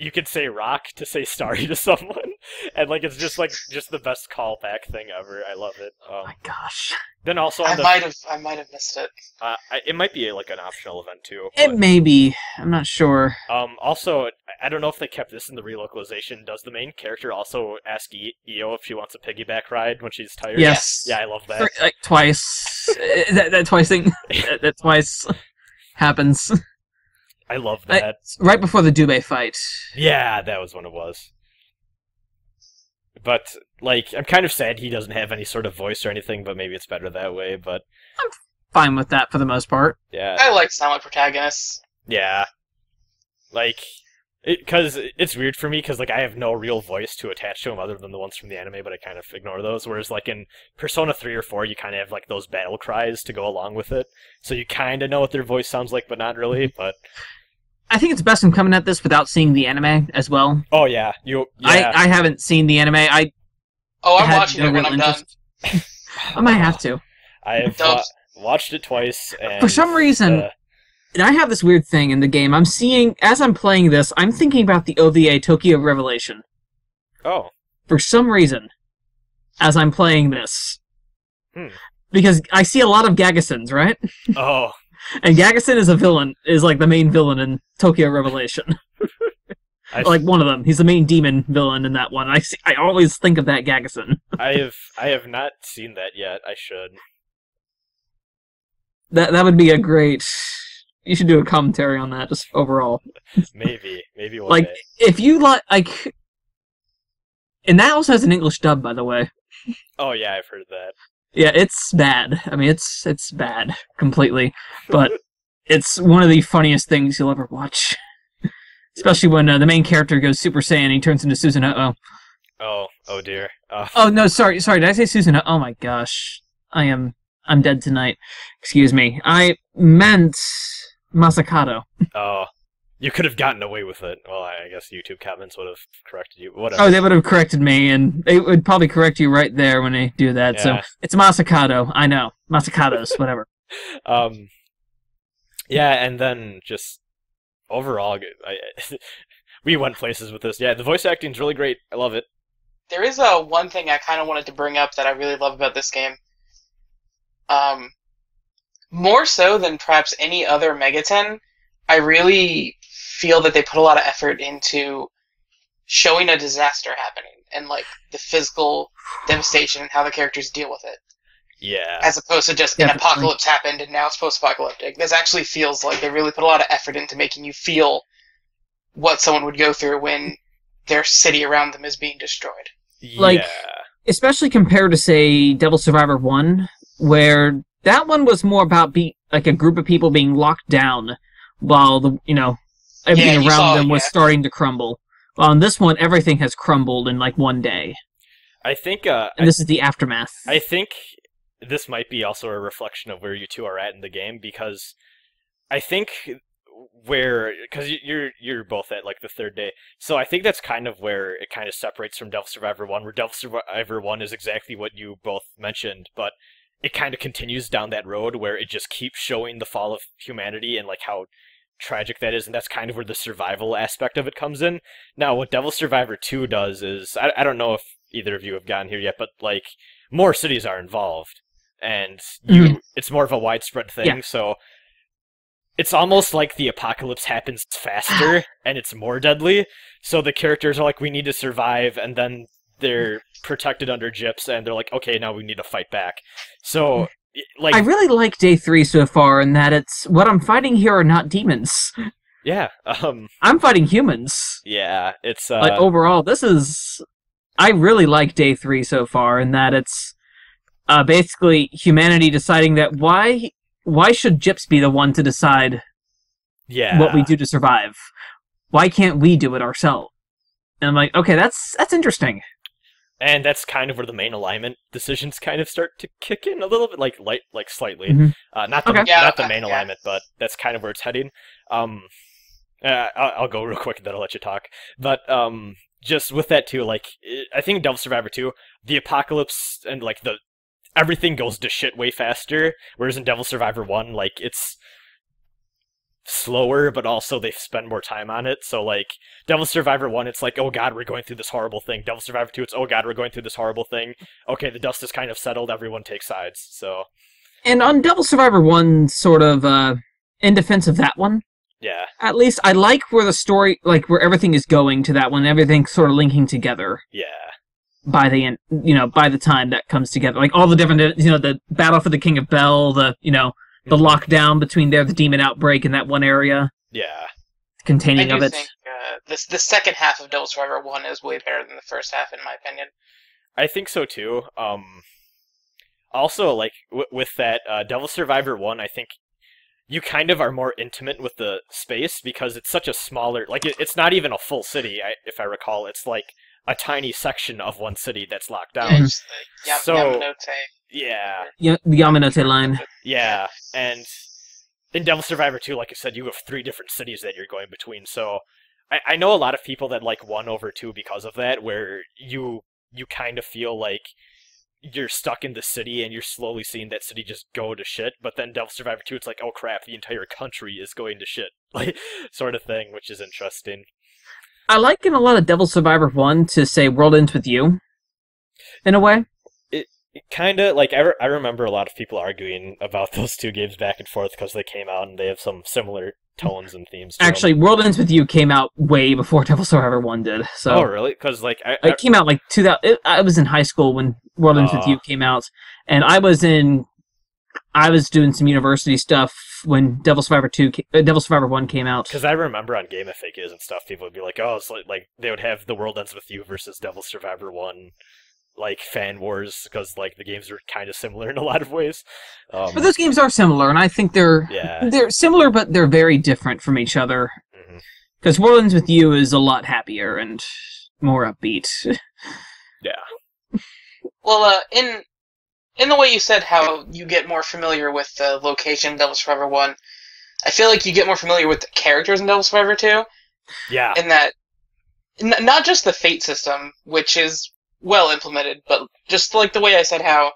you could say rock to say sorry to someone, and it's just the best callback thing ever. I love it. Oh my gosh. Then also I might have missed it. It might be an optional event too. It may be. I'm not sure. Also, I don't know if they kept this in the relocalization. Does the main character also ask Io if she wants a piggyback ride when she's tired? Yes. Yeah, I love that. Twice. that twice thing. that twice happens. I love that. Right before the Dube fight. Yeah, that was when it was. But, I'm kind of sad he doesn't have any sort of voice or anything, but maybe it's better that way, but... I'm fine with that for the most part. Yeah. I like silent protagonists. Yeah. Because it's weird for me, because, I have no real voice to attach to him other than the ones from the anime, but I kind of ignore those, whereas, in Persona 3 or 4, you kind of have, those battle cries to go along with it, so you kind of know what their voice sounds like, but not really, but... I think it's best I'm coming at this without seeing the anime as well. Oh, yeah. I haven't seen the anime. I'm watching it when I'm done. I might have to. I have watched it twice, and... For some reason... And I have this weird thing in the game. I'm seeing, as I'm playing this, I'm thinking about the OVA Tokyo Revelation. Oh. For some reason, as I'm playing this. Because I see a lot of Gagasons, right? Oh. And Gagason is a villain, is the main villain in Tokyo Revelation. One of them. He's the main demon villain in that one. I always think of that Gagason. I have not seen that yet. I should. That would be a great... You should do a commentary on that, just overall. Maybe one day. If you and that also has an English dub, by the way. Oh yeah, I've heard that. Yeah, it's bad. I mean, it's bad completely, but it's one of the funniest things you'll ever watch. Especially when the main character goes Super Saiyan and he turns into Susanoo. Oh dear. Oh no, sorry. Did I say Susanoo? Oh my gosh, I'm dead tonight. Excuse me. I meant Masakado. Oh, you could have gotten away with it. Well, I guess YouTube comments would have corrected you. Whatever. Oh, they would have corrected me, and they would probably correct you right there when they do that. Yeah. So it's Masakado. I know. Masakados, whatever. Yeah, and then just overall, we went places with this. Yeah, the voice acting's really great. I love it. there is one thing I kind of wanted to bring up that I really love about this game. More so than perhaps any other MegaTen, I really feel that they put a lot of effort into showing a disaster happening and like the physical devastation and how the characters deal with it. Yeah. As opposed to just an apocalypse happened and now it's post-apocalyptic. This actually feels like they really put a lot of effort into making you feel what someone would go through when their city around them is being destroyed. Like, especially compared to, say, Devil Survivor 1, where that one was more about like a group of people being locked down while everything around them was starting to crumble. Well, in this one, everything has crumbled in like one day. I think, and this is the aftermath. I think this might be also a reflection of where you two are at in the game, because I think because you're both at like the third day, so I think that's kind of where it kind of separates from Devil Survivor 1, where Devil Survivor 1 is exactly what you both mentioned, but it kind of continues down that road where it just keeps showing the fall of humanity and like how tragic that is, and that's kind of where the survival aspect of it comes in. Now, what Devil Survivor 2 does is, I don't know if either of you have gotten here yet, but like more cities are involved, and it's more of a widespread thing, so it's almost like the apocalypse happens faster and it's more deadly, so the characters are like, we need to survive, and then they're protected under gyps, and they're like, okay, now we need to fight back. So, like, I really like Day 3 so far in that it's, what I'm fighting here are not demons. Yeah. I'm fighting humans. Yeah, it's... like, overall, I really like Day 3 so far in that it's basically humanity deciding that why should gyps be the one to decide what we do to survive? Why can't we do it ourselves? And I'm like, okay, that's interesting. And that's kind of where the main alignment decisions kind of start to kick in a little bit, like slightly. Not the main alignment, but that's kind of where it's heading. I'll go real quick and then I'll let you talk. But just with that too, like, I think Devil Survivor 2, the apocalypse and like everything goes to shit way faster, whereas in Devil Survivor 1, like, it's slower, but also they spend more time on it. So, like, Devil Survivor 1, it's like, oh god, we're going through this horrible thing. Devil Survivor 2, it's, oh god, we're going through this horrible thing. Okay, the dust is kind of settled, everyone takes sides, so... And on Devil Survivor 1, sort of, in defense of that one, yeah, at least I like where the story, like, where everything is going to that one, everything's sort of linking together. Yeah. By the end, by the time that comes together. Like, all the different, the battle for the King of Bel, the lockdown between the demon outbreak in that one area. Yeah. Containing of it. I think the second half of Devil Survivor 1 is way better than the first half, in my opinion. I think so, too. Also, like, with that, Devil Survivor 1, I think you kind of are more intimate with the space, because it's such a smaller... Like, it's not even a full city, if I recall. It's, like, a tiny section of one city that's locked down. Yeah, just the Yamanote. Yeah. The Yamanote line. Yeah, and in Devil Survivor 2, like I said, you have 3 different cities that you're going between, so I know a lot of people that like 1 over 2 because of that, where you kind of feel like you're stuck in the city and you're slowly seeing that city just go to shit, but then Devil Survivor 2, it's like, oh crap, the entire country is going to shit, like, sort of thing, which is interesting. I like in a lot of Devil Survivor 1 to say World Ends With You, in a way. It kind of, like, I remember a lot of people arguing about those 2 games back and forth because they came out and they have some similar tones and themes to Actually, them. World Ends With You came out way before Devil Survivor 1 did. So. Oh, really? Because, like... It came out, like, 2000... I was in high school when World Ends With You came out, and I was doing some university stuff when Devil Survivor 1 came out. Because I remember on Game FAQs and stuff, people would be like, oh, it's like they would have The World Ends With You versus Devil Survivor 1, like, fan wars, because, like, the games are kind of similar in a lot of ways. But those games are similar, and I think they're similar, but they're very different from each other. Because World Ends With You is a lot happier and more upbeat. Yeah. Well, in the way you said how you get more familiar with the location in Devil Survivor 1, I feel like you get more familiar with the characters in Devil Survivor 2. Yeah. In that, not just the fate system, which is well implemented, but just like the way I said how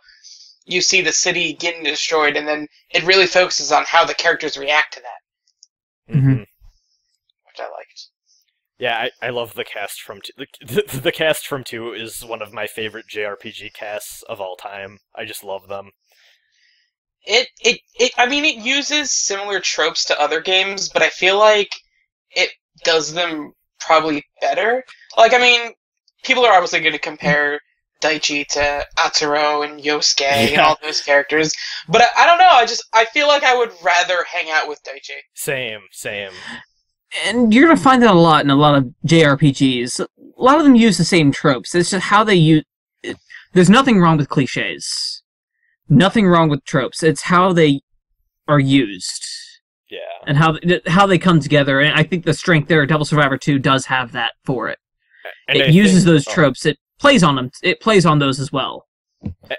you see the city getting destroyed, and then it really focuses on how the characters react to that. Mm-hmm. Which I liked. Yeah, I love the cast from the cast from 2 is one of my favorite JRPG casts of all time. I just love them. I mean, it uses similar tropes to other games, but I feel like it does them probably better. Like, I mean, people are obviously going to compare Daichi to Atsuro and Yosuke and all those characters, but I don't know, I feel like I would rather hang out with Daichi. Same. And you're going to find that a lot in a lot of JRPGs. A lot of them use the same tropes. It's just how they use... There's nothing wrong with cliches. Nothing wrong with tropes. It's how they are used. Yeah. And how they come together. And I think the strength there, Devil Survivor 2 does have that for it. And it uses those tropes. It plays on them. It plays on those as well.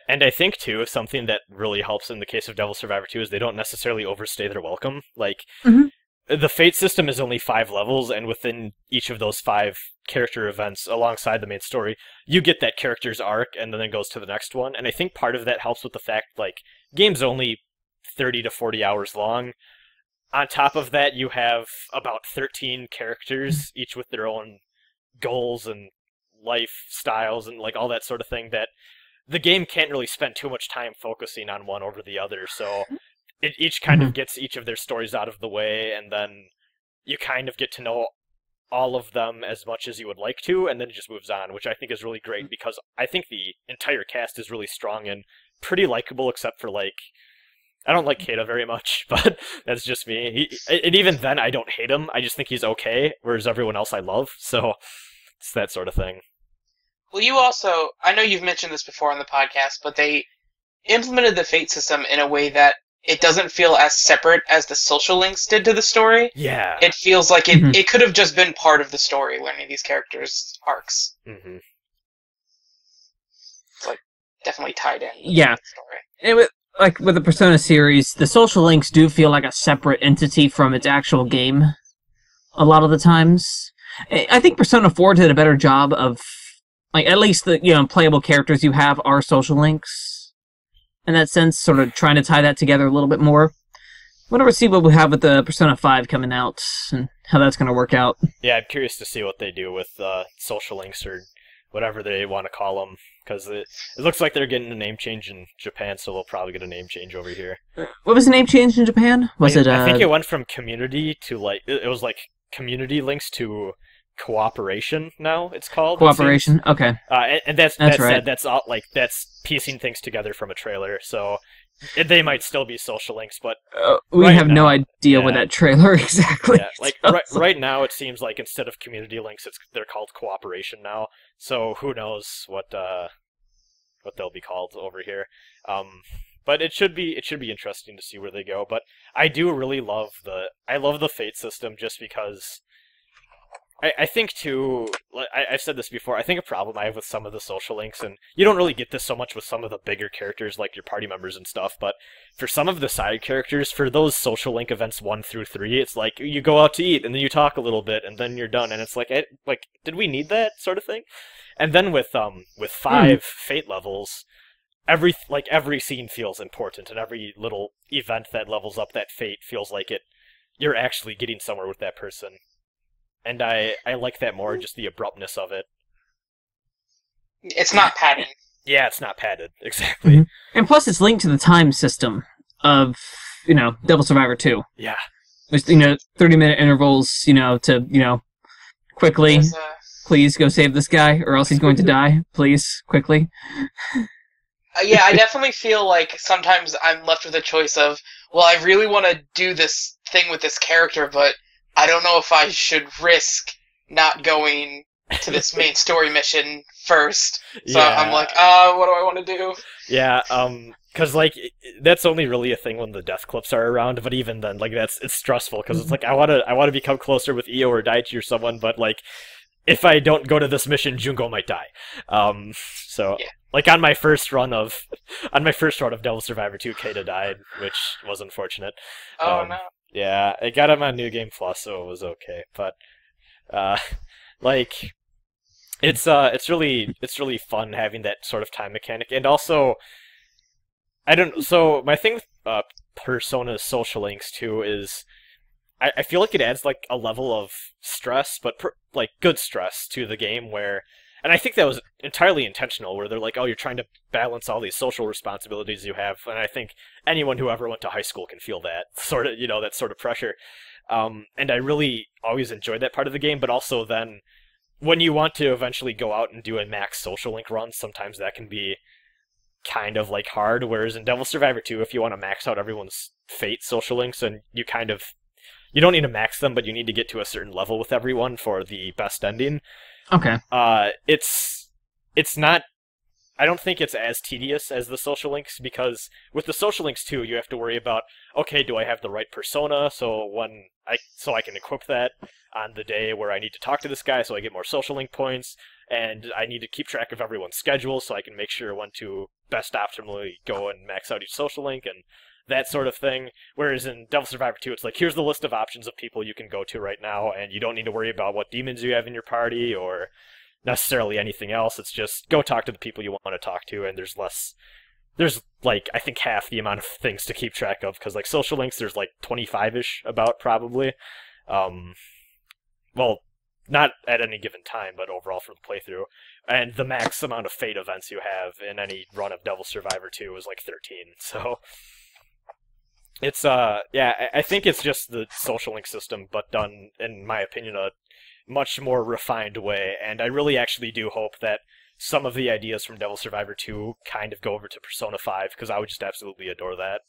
And I think, too, something that really helps in the case of Devil Survivor 2 is they don't necessarily overstay their welcome. Like... Mm-hmm. The Fate system is only 5 levels, and within each of those 5 character events alongside the main story, you get that character's arc, and then it goes to the next one. And I think part of that helps with the fact, like, game's only 30 to 40 hours long. On top of that, you have about 13 characters, each with their own goals and lifestyles and, like, all that sort of thing, that the game can't really spend too much time focusing on one over the other, so... It each kind of gets each of their stories out of the way, and then you kind of get to know all of them as much as you would like to, and then it just moves on, which I think is really great, because I think the entire cast is really strong and pretty likable, except for, like, I don't like Keita very much, but that's just me. And even then, I don't hate him, I just think he's okay, whereas everyone else I love, so it's that sort of thing. Well, you also, I know you've mentioned this before on the podcast, but they implemented the Fate system in a way that it doesn't feel as separate as the social links did to the story. Yeah. It feels like it could have just been part of the story, learning these characters' arcs. Mm-hmm. It's like definitely tied in. Yeah. To the story. Like with the Persona series, the social links do feel like a separate entity from its actual game a lot of the times. I think Persona 4 did a better job of, like, at least the playable characters you have are social links. In that sense, sort of trying to tie that together a little bit more. We'll never see what we have with the Persona 5 coming out, and how that's going to work out. Yeah, I'm curious to see what they do with social links, or whatever they want to call them, because it looks like they're getting a name change in Japan, so they'll probably get a name change over here. What was the name change in Japan? I think it went from community to, like, it was like community links to cooperation now, it's called. Cooperation, okay. And that's right. said, that's all, like, that's piecing things together from a trailer, so they might still be social links, but we right have now, no idea what that trailer exactly. Yeah, like right now, it seems like instead of community links, they're called cooperation now. So who knows what they'll be called over here. But it should be interesting to see where they go. But I do really love the Fate system, just because I think, too, I've said this before, I think a problem I have with some of the social links, and you don't really get this so much with some of the bigger characters, like your party members and stuff, but for some of the side characters, for those social link events 1 through 3, it's like, you go out to eat, and then you talk a little bit, and then you're done, and it's like, did we need that sort of thing? And then with 5 Fate levels, every scene feels important, and every little event that levels up that Fate feels like you're actually getting somewhere with that person. And I like that more, just the abruptness of it. It's not padded. Yeah, it's not padded, exactly. Mm-hmm. And plus it's linked to the time system of, Devil Survivor 2. Yeah. There's, 30-minute intervals, to, quickly, please go save this guy, or else he's going to die. Please, quickly. Yeah, I definitely feel like sometimes I'm left with a choice of, well, I really want to do this thing with this character, but I don't know if I should risk not going to this main story mission first. So yeah. I'm like, what do I want to do? Yeah, because, like, that's only really a thing when the death clips are around, but even then, like, it's stressful, because it's like, I want to become closer with Io or Daichi or someone, but, like, if I don't go to this mission, Jungo might die. So, yeah. Like, on my first run of Devil Survivor 2, Keita died, which was unfortunate. Oh, no. Yeah, I got him on New Game Plus, so it was okay. But, like, it's really fun having that sort of time mechanic, and also, so my thing with Persona's social links too is, I feel like it adds like a level of stress, but like good stress to the game where, and I think that was entirely intentional, where they're like, oh, you're trying to balance all these social responsibilities you have, and I think anyone who ever went to high school can feel that sort of, that sort of pressure. And I really always enjoyed that part of the game, but also then when you want to eventually go out and do a max social link run, sometimes that can be kind of like hard, whereas in Devil Survivor 2, if you want to max out everyone's fate social links, and you don't need to max them, but you need to get to a certain level with everyone for the best ending. Okay. It's not, I don't think it's as tedious as the social links, because with the social links too, you have to worry about, okay, do I have the right persona, so I can equip that on the day where I need to talk to this guy so I get more social link points, and I need to keep track of everyone's schedule so I can make sure when to best optimally go and max out each social link and that sort of thing. Whereas in Devil Survivor 2, it's like, here's the list of options of people you can go to right now, and you don't need to worry about what demons you have in your party or necessarily anything else. It's just go talk to the people you want to talk to, and there's like, I think half the amount of things to keep track of, because like social links, there's like 25-ish about, probably. Well, not at any given time, but overall for the playthrough. And the max amount of fate events you have in any run of Devil Survivor 2 is like 13, so it's, I think it's just the social link system, but done, in my opinion, a much more refined way, and I really actually do hope that some of the ideas from Devil Survivor 2 kind of go over to Persona 5, because I would just absolutely adore that.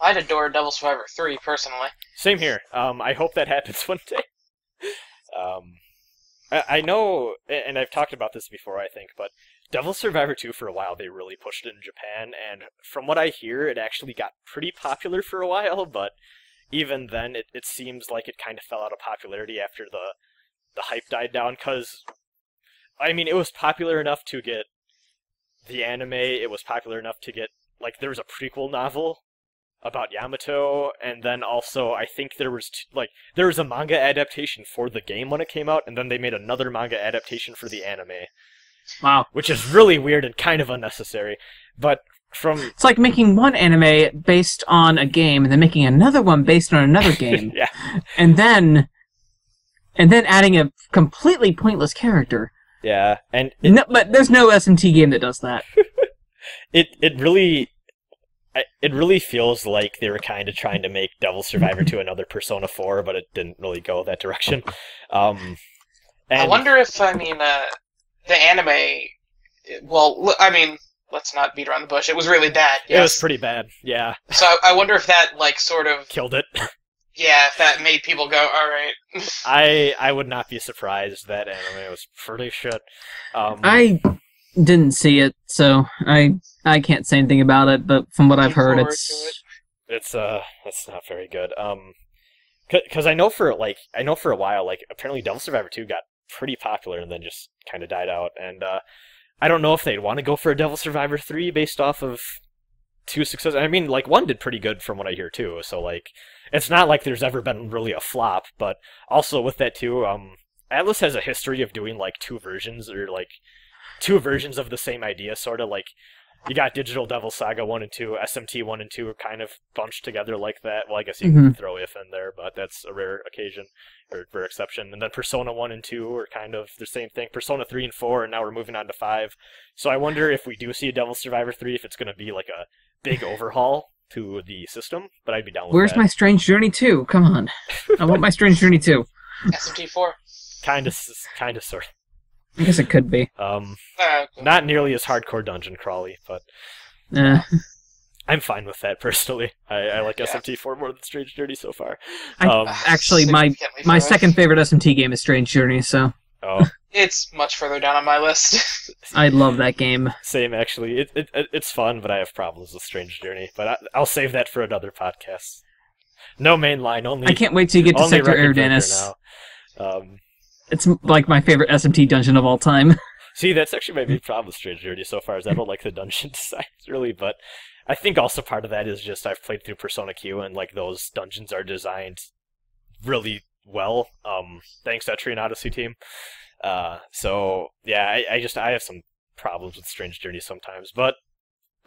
I'd adore Devil Survivor 3, personally. Same here. I hope that happens one day. I know, and I've talked about this before, I think, but Devil Survivor 2 for a while, they really pushed it in Japan, and from what I hear, it actually got pretty popular for a while, but even then, it seems like it kind of fell out of popularity after the hype died down, because, I mean, it was popular enough to get the anime, it was popular enough to get, like, there was a prequel novel about Yamato, and then also, I think there was a manga adaptation for the game when it came out, and then they made another manga adaptation for the anime. Wow. Which is really weird and kind of unnecessary, but it's like making one anime based on a game, and then making another one based on another game. Yeah. And then adding a completely pointless character. Yeah, and but there's no SMT game that does that. It really feels like they were kind of trying to make Devil Survivor 2 another Persona 4, but it didn't really go that direction. And I wonder if, the anime, well, I mean, let's not beat around the bush. It was really bad. Yes. It was pretty bad, yeah. So I wonder if that, sort of killed it. Yeah, if that made people go, alright. I would not be surprised. That anime was pretty shit. I didn't see it, so I can't say anything about it, but from what I've heard, it's not very good. Because I know for a while, apparently Devil Survivor 2 got pretty popular and then just kind of died out, and I don't know if they'd want to go for a Devil Survivor 3 based off of 2's success. I mean, 1 did pretty good from what I hear too, so it's not like there's ever been really a flop, but also with that too, Atlus has a history of doing two versions, or two versions of the same idea, sort of. You got Digital Devil Saga 1 and 2, SMT 1 and 2 are kind of bunched together like that. Well, I guess you can throw If in there, but that's a rare occasion, or rare exception. And then Persona 1 and 2 are kind of the same thing. Persona 3 and 4, and now we're moving on to 5. So I wonder if we do see a Devil Survivor 3, if it's going to be a big overhaul to the system, but I'd be down with Where's that. my Strange Journey 2? Come on. I want my Strange Journey 2. SMT 4. Kind of, sort of. I guess it could be. Not nearly as hardcore dungeon crawly, but I'm fine with that personally. I like SMT4 more than Strange Journey so far. Actually, my second favorite SMT game is Strange Journey, so. Oh. It's much further down on my list. I love that game. Same, actually. It's fun, but I have problems with Strange Journey. But I'll save that for another podcast. No main line, only. I can't wait till you get to Sector Eridanus. It's my favorite SMT dungeon of all time. See, that's actually my big problem with Strange Journey so far, is I don't like the dungeon designs, really, but I think also part of that is just I've played through Persona Q, and those dungeons are designed really well, thanks to Etrian Odyssey team. So, yeah, I have some problems with Strange Journey sometimes, but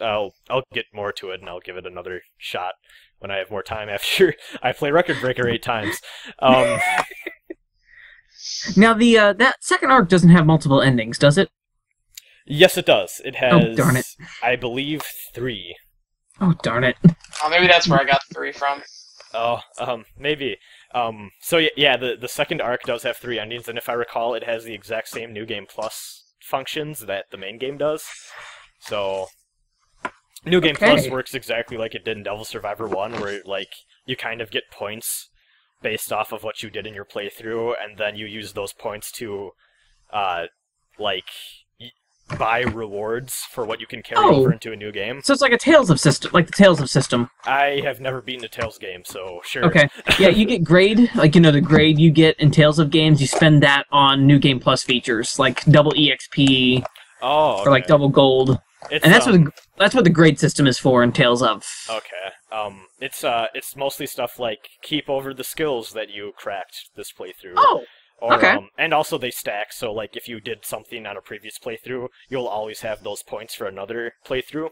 I'll get more to it, and I'll give it another shot when I have more time after I play Record Breaker 8 times. Now, that second arc doesn't have multiple endings, does it? Yes, it does. It has, Oh, darn it. I believe, 3. Oh, darn it. Oh, maybe that's where I got the 3 from. Oh, maybe. So yeah, the second arc does have 3 endings, and if I recall, it has the exact same New Game Plus functions that the main game does. So, New Game Plus works exactly like it did in Devil Survivor 1, where, like, you kind of get points based off of what you did in your playthrough, and then you use those points to, buy rewards for what you can carry over into a new game. So it's like a Tales of system, like the Tales of system. I have never beaten a Tales game, so sure. Okay. Yeah, you get grade, like, the grade you get in Tales of games, you spend that on New Game Plus features, like double EXP, or like double gold. It's, and that's what the grade system is for in Tales of. Okay. It's mostly stuff like keep over the skills that you cracked this playthrough. Oh. Or, okay. And also they stack, so like if you did something on a previous playthrough, you'll always have those points for another playthrough.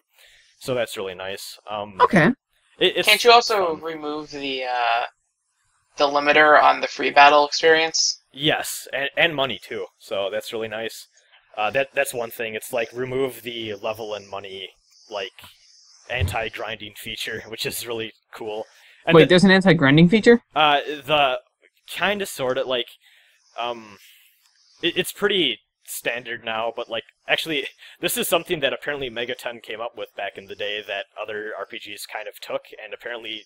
So that's really nice. Okay. Can't you also remove the limiter on the free battle experience? Yes, and money too. So that's really nice. That's one thing. It's like remove the level and money like anti-grinding feature, which is really cool. And wait, there's an anti-grinding feature? The kind of sort of like it's pretty standard now, but like actually this is something that apparently MegaTen came up with back in the day that other RPGs kind of took, and apparently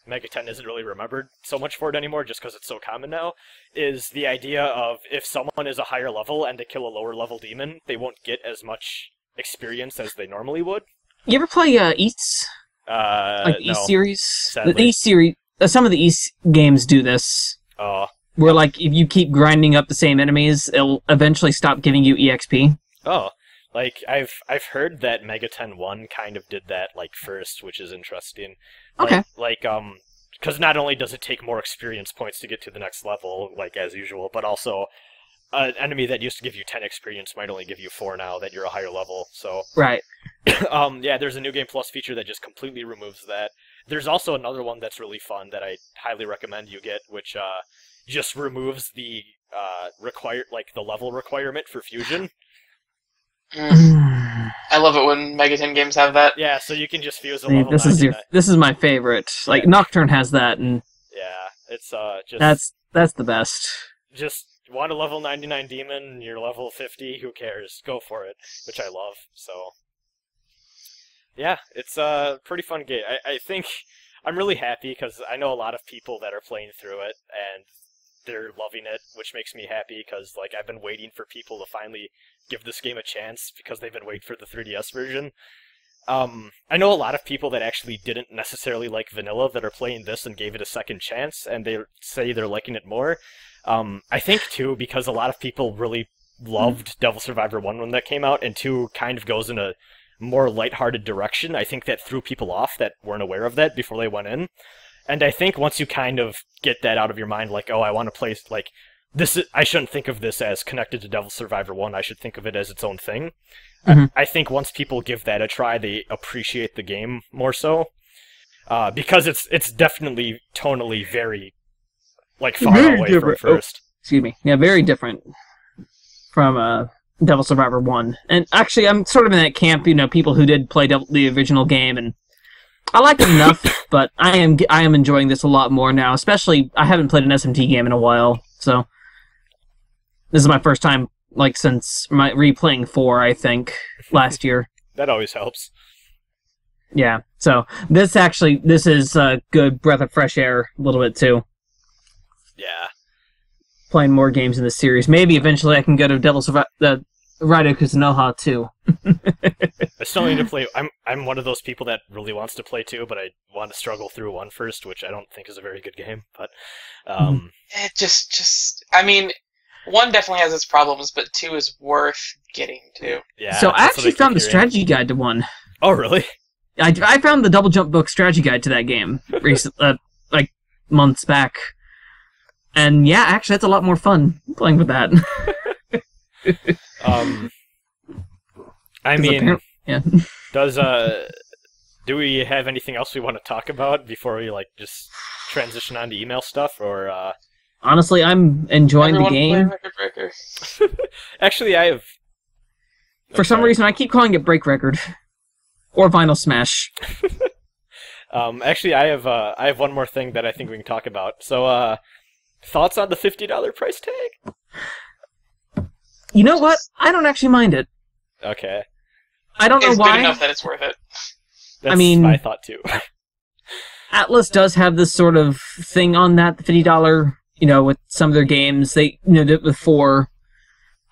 MegaTen isn't really remembered so much for it anymore just because it's so common now, is the idea of if someone is a higher level and they kill a lower level demon, they won't get as much experience as they normally would. You ever play East? Like the East series? Sadly. The East series, some of the East games do this. Oh. Where, like, if you keep grinding up the same enemies, it'll eventually stop giving you EXP. Oh. Like, I've heard that MegaTen 1 kind of did that, like, first, which is interesting. Okay. Because not only does it take more experience points to get to the next level, like, as usual, but also an enemy that used to give you 10 experience might only give you 4 now that you're a higher level, so... Right. Yeah, there's a New Game Plus feature that just completely removes that. There's also another one that's really fun that I highly recommend you get, which, just removes the, the level requirement for fusion. I love it when MegaTen games have that. Yeah, so you can just fuse a level. This is my favorite. Like, Nocturne has that, and yeah, it's just that's the best. Just want a level 99 demon, you're level 50, who cares? Go for it, which I love. So yeah, it's a pretty fun game. I think I'm really happy because I know a lot of people that are playing through it and they're loving it, which makes me happy because like I've been waiting for people to finally give this game a chance because they've been waiting for the 3DS version. I know a lot of people that actually didn't necessarily like vanilla that are playing this and gave it a second chance, and they say they're liking it more. I think, too, because a lot of people really loved Devil Survivor 1 when that came out, and 2 kind of goes in a more lighthearted direction. I think that threw people off that weren't aware of that before they went in. And I think once you kind of get that out of your mind, like, oh, I want to play, like, I shouldn't think of this as connected to Devil Survivor 1, I should think of it as its own thing. Mm-hmm. I think once people give that a try, they appreciate the game more so. Because it's definitely tonally very, like, far away different. From first. Excuse me. Yeah, very different from Devil Survivor 1. And actually, I'm sort of in that camp, people who did play the original game, and I like it enough, but I am enjoying this a lot more now. Especially, I haven't played an SMT game in a while, so this is my first time, like, since my replaying 4, I think, last year. That always helps. Yeah, so this is a good breath of fresh air a little bit, too. Yeah. Playing more games in this series. Maybe eventually I can go to the Raiiiinboooow Kuzunoha, too. I still need to play. I'm one of those people that really wants to play 2, but I want to struggle through 1 first, which I don't think is a very good game. But it just I mean, 1 definitely has its problems, but 2 is worth getting to. Yeah. So I actually found the strategy guide to 1. Oh, really? I found the Double Jump book strategy guide to that game recently, like months back. And yeah, actually, that's a lot more fun playing with that. I mean, yeah. Do we have anything else we want to talk about before we like just transition on to email stuff, or Honestly, I'm enjoying Everyone the play game. Record Breaker. Actually, I have. For some reason, I keep calling it Break Record or Vinyl Smash. Actually, I have one more thing that I think we can talk about. So, thoughts on the $50 price tag? You know what? I don't actually mind it. Okay. I don't know It's why. good enough that it's worth it. That's mean- my thought too. Atlus does have this sort of thing on that, the $50, with some of their games. They, did it with 4.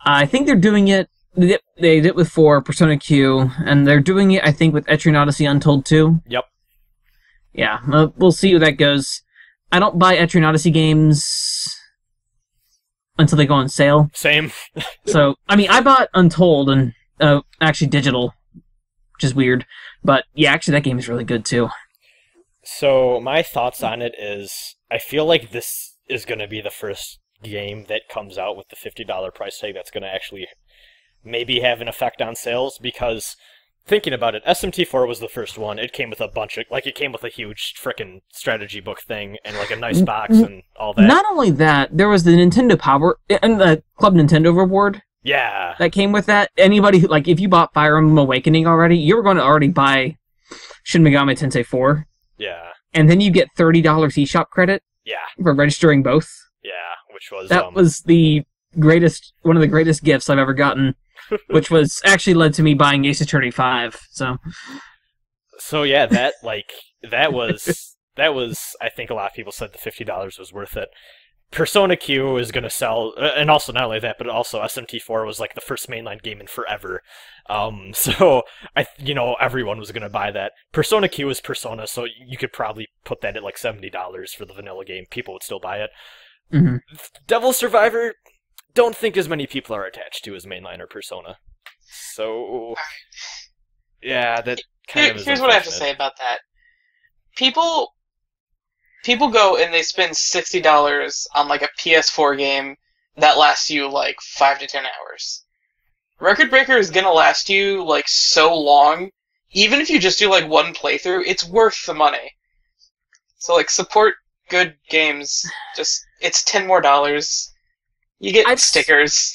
I think they're doing it. They did it with 4, Persona Q, and they're doing it, I think, with Etrian Odyssey Untold 2. Yep. Yeah, we'll see how that goes. I don't buy Etrian Odyssey games until they go on sale. Same. So, I bought Untold and actually digital, which is weird. But yeah, actually that game is really good too. So my thoughts on it is, I feel like this is going to be the first game that comes out with the $50 price tag that's going to actually maybe have an effect on sales, because thinking about it, SMT4 was the first one. It came with a bunch of, it came with a huge frickin' strategy book thing and like a nice box and all that. Not only that, there was the Nintendo Power and the Club Nintendo reward Yeah. that came with that. Anybody who, if you bought Fire Emblem Awakening already, you were going to already buy Shin Megami Tensei IV, Yeah. and then you get $30 eShop credit Yeah. for registering both. Yeah. Which was That was one of the greatest gifts I've ever gotten, which was actually led to me buying Ace Attorney 5. So yeah, that was I think a lot of people said the $50 was worth it. Persona Q is going to sell, and also not only that, but also SMT4 was like the first mainline game in forever. So everyone was going to buy that. Persona Q is Persona, so you could probably put that at like $70 for the vanilla game. People would still buy it. Mm-hmm. Devil Survivor, don't think as many people are attached to as mainline or Persona. So yeah, that kind of is Here's what I have to unfortunate. say about that. People go and they spend $60 on like a PS4 game that lasts you like 5 to 10 hours. Record Breaker is gonna last you like so long. Even if you just do like one playthrough, it's worth the money. So like support good games. It's $10 more. You get stickers.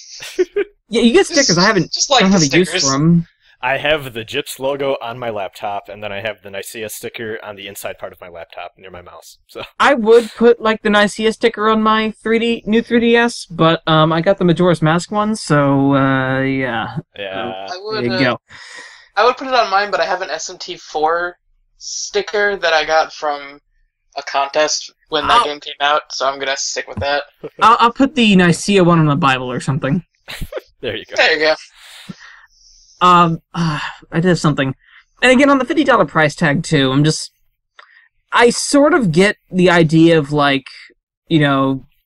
Yeah, you get stickers. I don't have a use for them. I have the Gyps logo on my laptop, and then I have the Nicaea sticker on the inside part of my laptop near my mouse. So I would put like the Nicaea sticker on my new 3DS, but I got the Majora's Mask one, so yeah. yeah, There you go. I would put it on mine, but I have an SMT4 sticker that I got from a contest when that game came out, so I'm gonna stick with that. I'll put the Nicaea one on the Bible or something. there you go. There you go. I did something. And again, on the $50 price tag, too, I sort of get the idea of,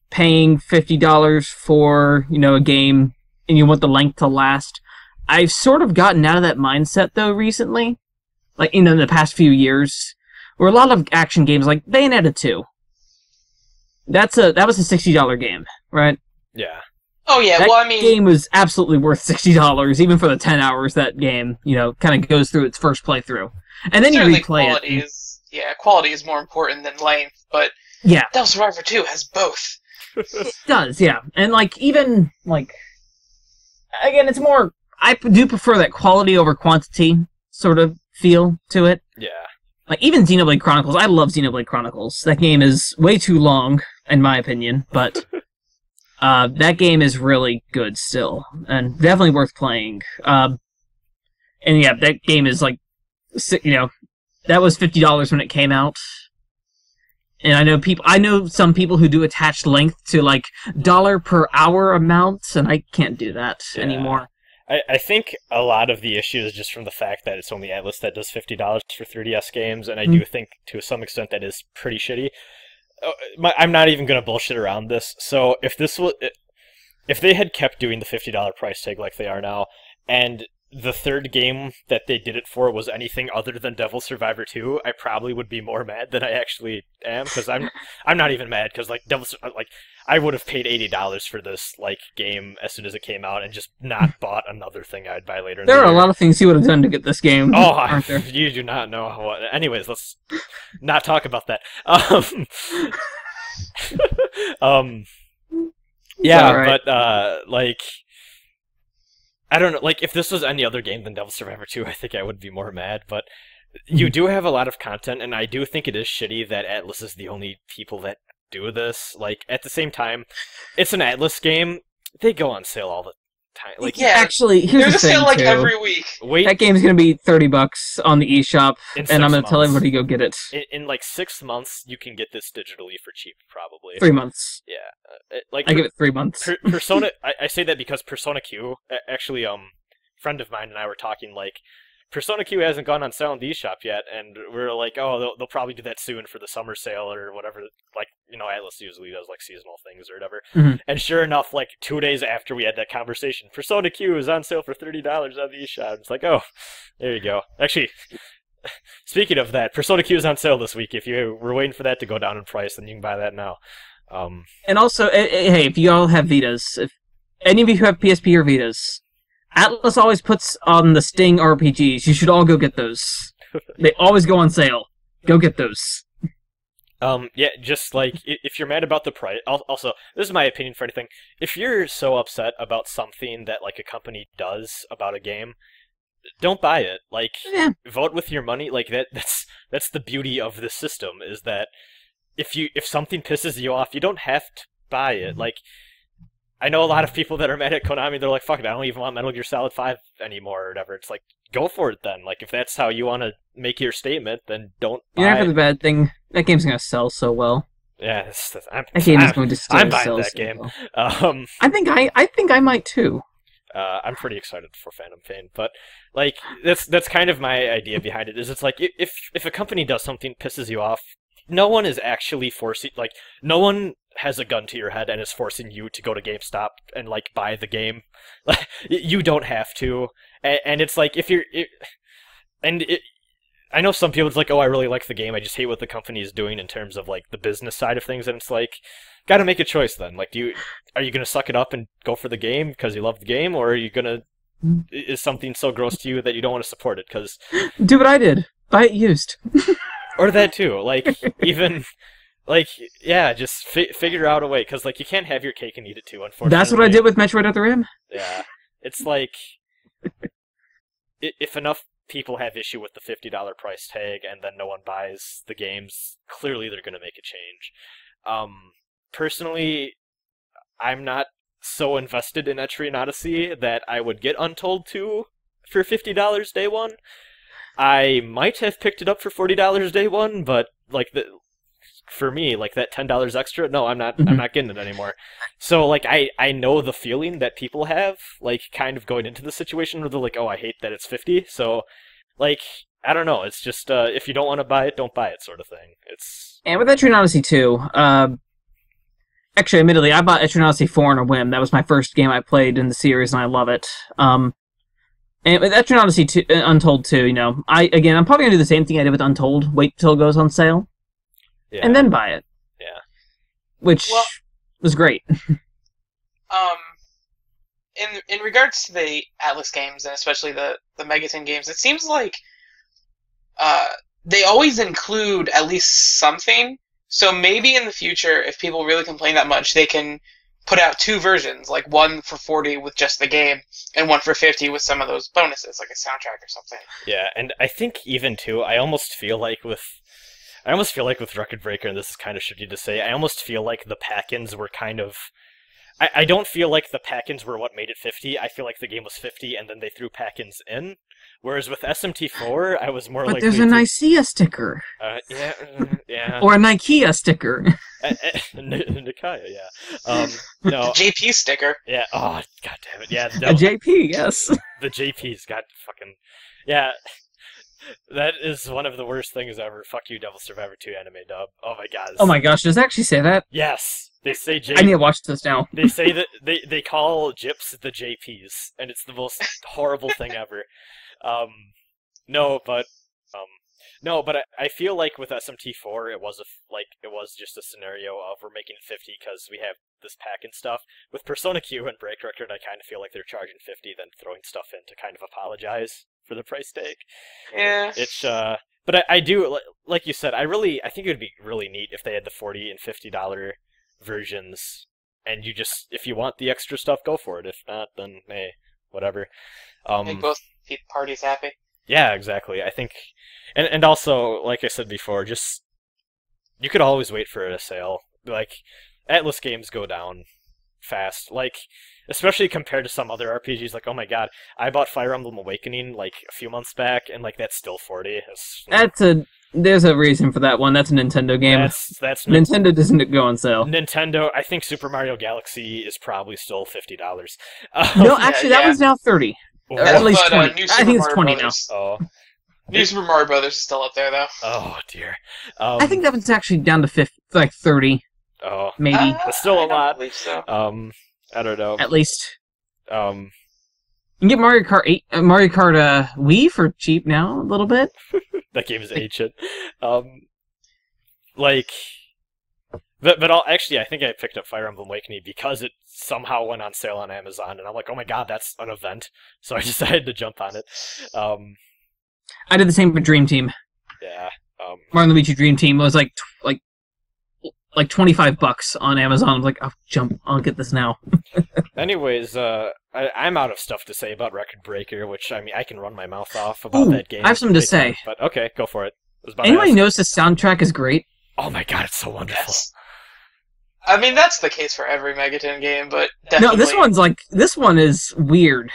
paying $50 for, a game, and you want the length to last. I've sort of gotten out of that mindset, though, recently. In the past few years. Where a lot of action games, like Bayonetta 2. That was a $60 game, right? Yeah. Oh yeah, That game was absolutely worth $60, even for the 10 hours that game, kind of goes through its first playthrough. And then you replay it. Quality is more important than length, but Yeah. Devil Survivor 2 has both. It does, yeah. And, again, it's more... I do prefer that quality over quantity sort of feel to it. Yeah. Even Xenoblade Chronicles. I love Xenoblade Chronicles. That game is way too long, in my opinion, but... that game is really good still, and definitely worth playing. And yeah, that game is that was $50 when it came out. And I know some people who do attached length to dollar per hour amounts, and I can't do that anymore. I think a lot of the issue is just from the fact that it's only Atlus that does $50 for 3DS games, and I do think to some extent that is pretty shitty. I'm not even going to bullshit around this. So if they had kept doing the $50 price tag like they are now, and the third game that they did it for was anything other than Devil Survivor 2, I probably would be more mad than I actually am, because I'm not even mad, because like I would have paid $80 for this like game as soon as it came out and just not bought another thing I'd buy later in There the are year. a lot of things you would have done to get this game. Oh, aren't there? you do not know what. Anyways, let's not talk about that. Yeah, alright. but like, I don't know. Like, if this was any other game than Devil Survivor 2, I think I would be more mad. But you do have a lot of content, and I do think it is shitty that Atlus is the only people that do this. Like, at the same time, it's an Atlus game. They go on sale all the time. Like, Yeah. Actually, here's There's the a thing sale like too. every week. wait That game's gonna be $30 on the eShop, In and I'm 6 gonna tell months. everybody to go get it. in like 6 months, you can get this digitally for cheap, probably. 3 months. Yeah, like I give it 3 months. Persona. I say that because Persona Q. Actually, friend of mine and I were talking like. Persona Q hasn't gone on sale in the eShop yet, and we're like, oh, they'll probably do that soon for the summer sale or whatever. Like, you know, Atlus usually does like seasonal things or whatever. Mhm. And sure enough, like 2 days after we had that conversation, Persona Q is on sale for $30 on the eShop. It's like, oh, there you go. Actually, speaking of that, Persona Q is on sale this week. If you were waiting for that to go down in price, then you can buy that now. And also, hey, if you all have Vitas, if any of you who have PSP or Vitas, Atlus always puts on the Sting RPGs. You should all go get those. They always go on sale. Go get those. Yeah, just like, if you're mad about the price, also, this is my opinion for anything, if you're so upset about something that, like, a company does about a game, don't buy it. Like, Yeah. vote with your money, like, that's the beauty of this system, is that if something pisses you off, you don't have to buy it. Like, I know a lot of people that are mad at Konami, they're like, fuck it, I don't even want Metal Gear Solid 5 anymore, or whatever. It's like, go for it then. Like, if that's how you want to make your statement, then don't buy You're not it. gonna be bad thing. That game's gonna sell so well. Yeah, That game is going to still I'm buying sell that so game. well. I think I might too. I'm pretty excited for Phantom Pain, but like that's kind of my idea behind it. Is it's like if a company does something pisses you off, no one is actually forcing, like, no one has a gun to your head and is forcing you to go to GameStop and like buy the game. Like, you don't have to, and it's like I know some people, it's like, oh, I really like the game, I just hate what the company is doing in terms of, like, the business side of things, and it's like, gotta make a choice then. Like, are you gonna suck it up and go for the game because you love the game, or are you gonna, is something so gross to you that you don't want to support it? Because Do what I did. Buy it used. or that too, like, even, like, yeah, just figure out a way, because, like, you can't have your cake and eat it too, unfortunately. That's what I did with Metroid Other M. Yeah, it's like, if enough people have issue with the $50 price tag and then no one buys the games, clearly they're going to make a change. Personally, I'm not so invested in Etrian Odyssey that I would get Untold 2 for $50 day one. I might have picked it up for $40 day one, but like for me, like that $10 extra, no, I'm not getting it anymore. So like I know the feeling that people have, like, kind of going into the situation where they're like, oh, I hate that it's 50. So like, I don't know, it's just if you don't want to buy it, don't buy it, sort of thing. It's And with Etrian Odyssey 2, actually, admittedly, I bought Etrian Odyssey 4 on a whim. That was my first game I played in the series, and I love it. And with Etrian Odyssey 2, Untold 2, you know, I'm probably going to do the same thing I did with Untold. Wait till it goes on sale, and then buy it. Yeah. Which was great. In regards to the Atlus games, and especially the MegaTen games, it seems like they always include at least something. So maybe in the future, if people really complain that much, they can put out two versions, like one for 40 with just the game, and one for 50 with some of those bonuses, like a soundtrack or something. Yeah, and I think even too, I almost feel like with Record Breaker, and this is kind of shitty to say, I almost feel like the pack-ins were kind of... I don't feel like the pack-ins were what made it 50. I feel like the game was 50, and then they threw pack-ins in. Whereas with SMT4, I was more But likely there's a Nicaea sticker. yeah. Or a Nikea sticker. Nikaya, yeah. No. The JP sticker. Yeah, oh, god damn it, yeah. No, A JP, yes. the JP's got fucking... Yeah. That is one of the worst things ever. Fuck you, Devil Survivor 2 anime dub. Oh my god. Oh my gosh, does it actually say that? Yes. They say I need to watch this now. They say that they call gyps the JPs, and it's the most horrible thing ever. No, but I feel like with SMT4, it was just a scenario of we're making it 50 because we have this pack and stuff. With Persona Q and Break Record, I kind of feel like they're charging 50, then throwing stuff in to kind of apologize for the price tag. Yeah. It's but I do like you said. I think it would be really neat if they had the $40 and $50 versions, and you just, if you want the extra stuff, go for it. If not, then hey, whatever. Make both parties happy. Yeah, exactly. I think, and also, like I said before, just you could always wait for a sale. Like Atlus games go down fast, like especially compared to some other RPGs. Like, oh my god, I bought Fire Emblem Awakening like a few months back, and like that's still 40. There's a reason for that one. That's a Nintendo game. That's Nintendo doesn't go on sale. Nintendo. I think Super Mario Galaxy is probably still $50. No, actually, that one's now 30. Or at least But, 20. I think it's 20 now. Oh, New Super Mario Brothers is still up there though. oh dear. I think that one's actually down to 50, like 30, Oh, maybe. But still a I don't lot. believe so. I don't know. At least. Um, You can get Mario Kart 8, Mario Kart Wii for cheap now, a little bit. that game is ancient. Actually, I think I picked up Fire Emblem Awakening because it somehow went on sale on Amazon, and I'm like, oh my god, that's an event. So I decided to jump on it. I did the same with Dream Team. Yeah. Mario and Luigi Dream Team was like $25 on Amazon. I'm like, I'll get this now. Anyways, I'm out of stuff to say about Record Breaker, which, I mean, I can run my mouth off about that game. I have something to say. But okay, go for it. Anybody knows the soundtrack is great? Oh my god, it's so wonderful. Yes. I mean, that's the case for every MegaTen game, but definitely... No, this one is weird.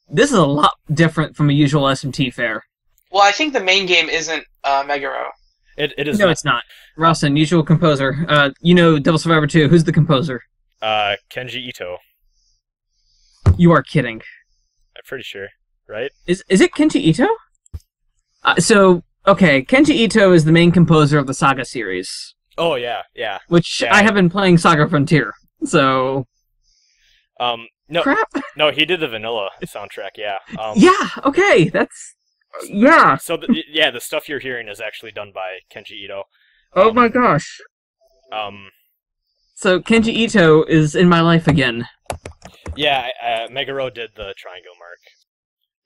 This is a lot different from a usual SMT fare. Well, I think the main game isn't Megaro. It is. No, it's not. Rasen, usual composer. Devil Survivor 2. Who's the composer? Kenji Ito. You are kidding. I'm pretty sure, right? Is it Kenji Ito? Kenji Ito is the main composer of the Saga series. Oh yeah. Which yeah, I have been playing Saga Frontier. So. No. Crap. No, he did the vanilla soundtrack. Yeah. Yeah. Okay. That's. Yeah. So the stuff you're hearing is actually done by Kenji Ito. Oh my gosh. So Kenji Ito is in my life again. Yeah, Megaro did the Triangle Mark.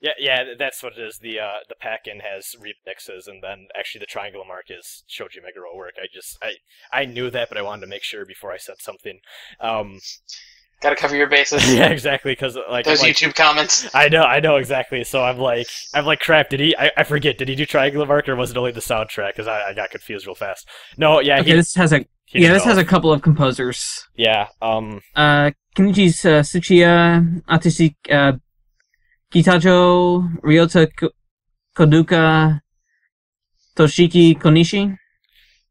Yeah, that's what it is. The pack-in has remixes, and then actually the Triangle Mark is Shoji Megaro work. I knew that, but I wanted to make sure before I said something. Gotta cover your bases. Yeah, exactly, because those YouTube comments. I know exactly. So I'm like, crap. Did he? I forget. Did he do Triangle Mark, or was it only the soundtrack? Because I got confused real fast. No, yeah. Okay, this has a couple of composers. Yeah. Kenichi Tsuchiya, Atsushi Kitajo, Ryota Koduka, Toshiki Konishi.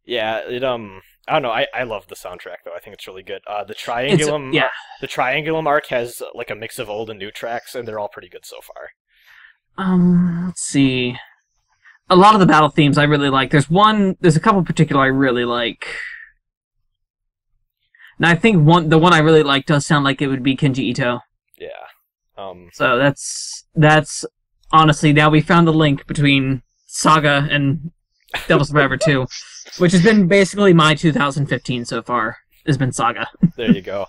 Yeah, I don't know. I love the soundtrack though. I think it's really good. The Triangulum arc has like a mix of old and new tracks, and they're all pretty good so far. Let's see. A lot of the battle themes I really like. There's a couple particular I really like. And I think the one I really like does sound like it would be Kenji Ito. Yeah. So that's honestly, now we found the link between Saga and Devil Survivor 2, which has been basically my 2015 so far. Has been Saga. There you go.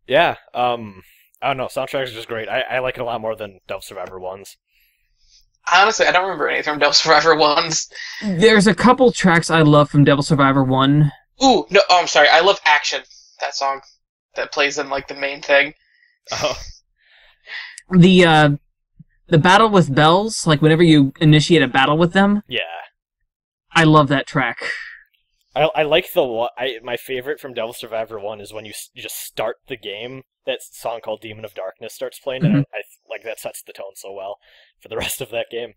Yeah. I don't know. Soundtracks are just great. I like it a lot more than Devil Survivor 1's. Honestly, I don't remember anything from Devil Survivor 1's. There's a couple tracks I love from Devil Survivor 1. Ooh, no, I'm sorry. I love Action. That song that plays in like the main thing. Oh. The battle with bells, like whenever you initiate a battle with them. Yeah. I love that track. I like my favorite from Devil Survivor 1 is when you just start the game. That song called Demon of Darkness starts playing, Mm-hmm. and I like that sets the tone so well for the rest of that game.